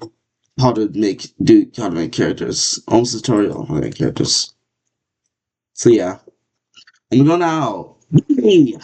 how to make characters. Almost tutorial on how to make characters. So yeah, I'm gonna go now. Yay!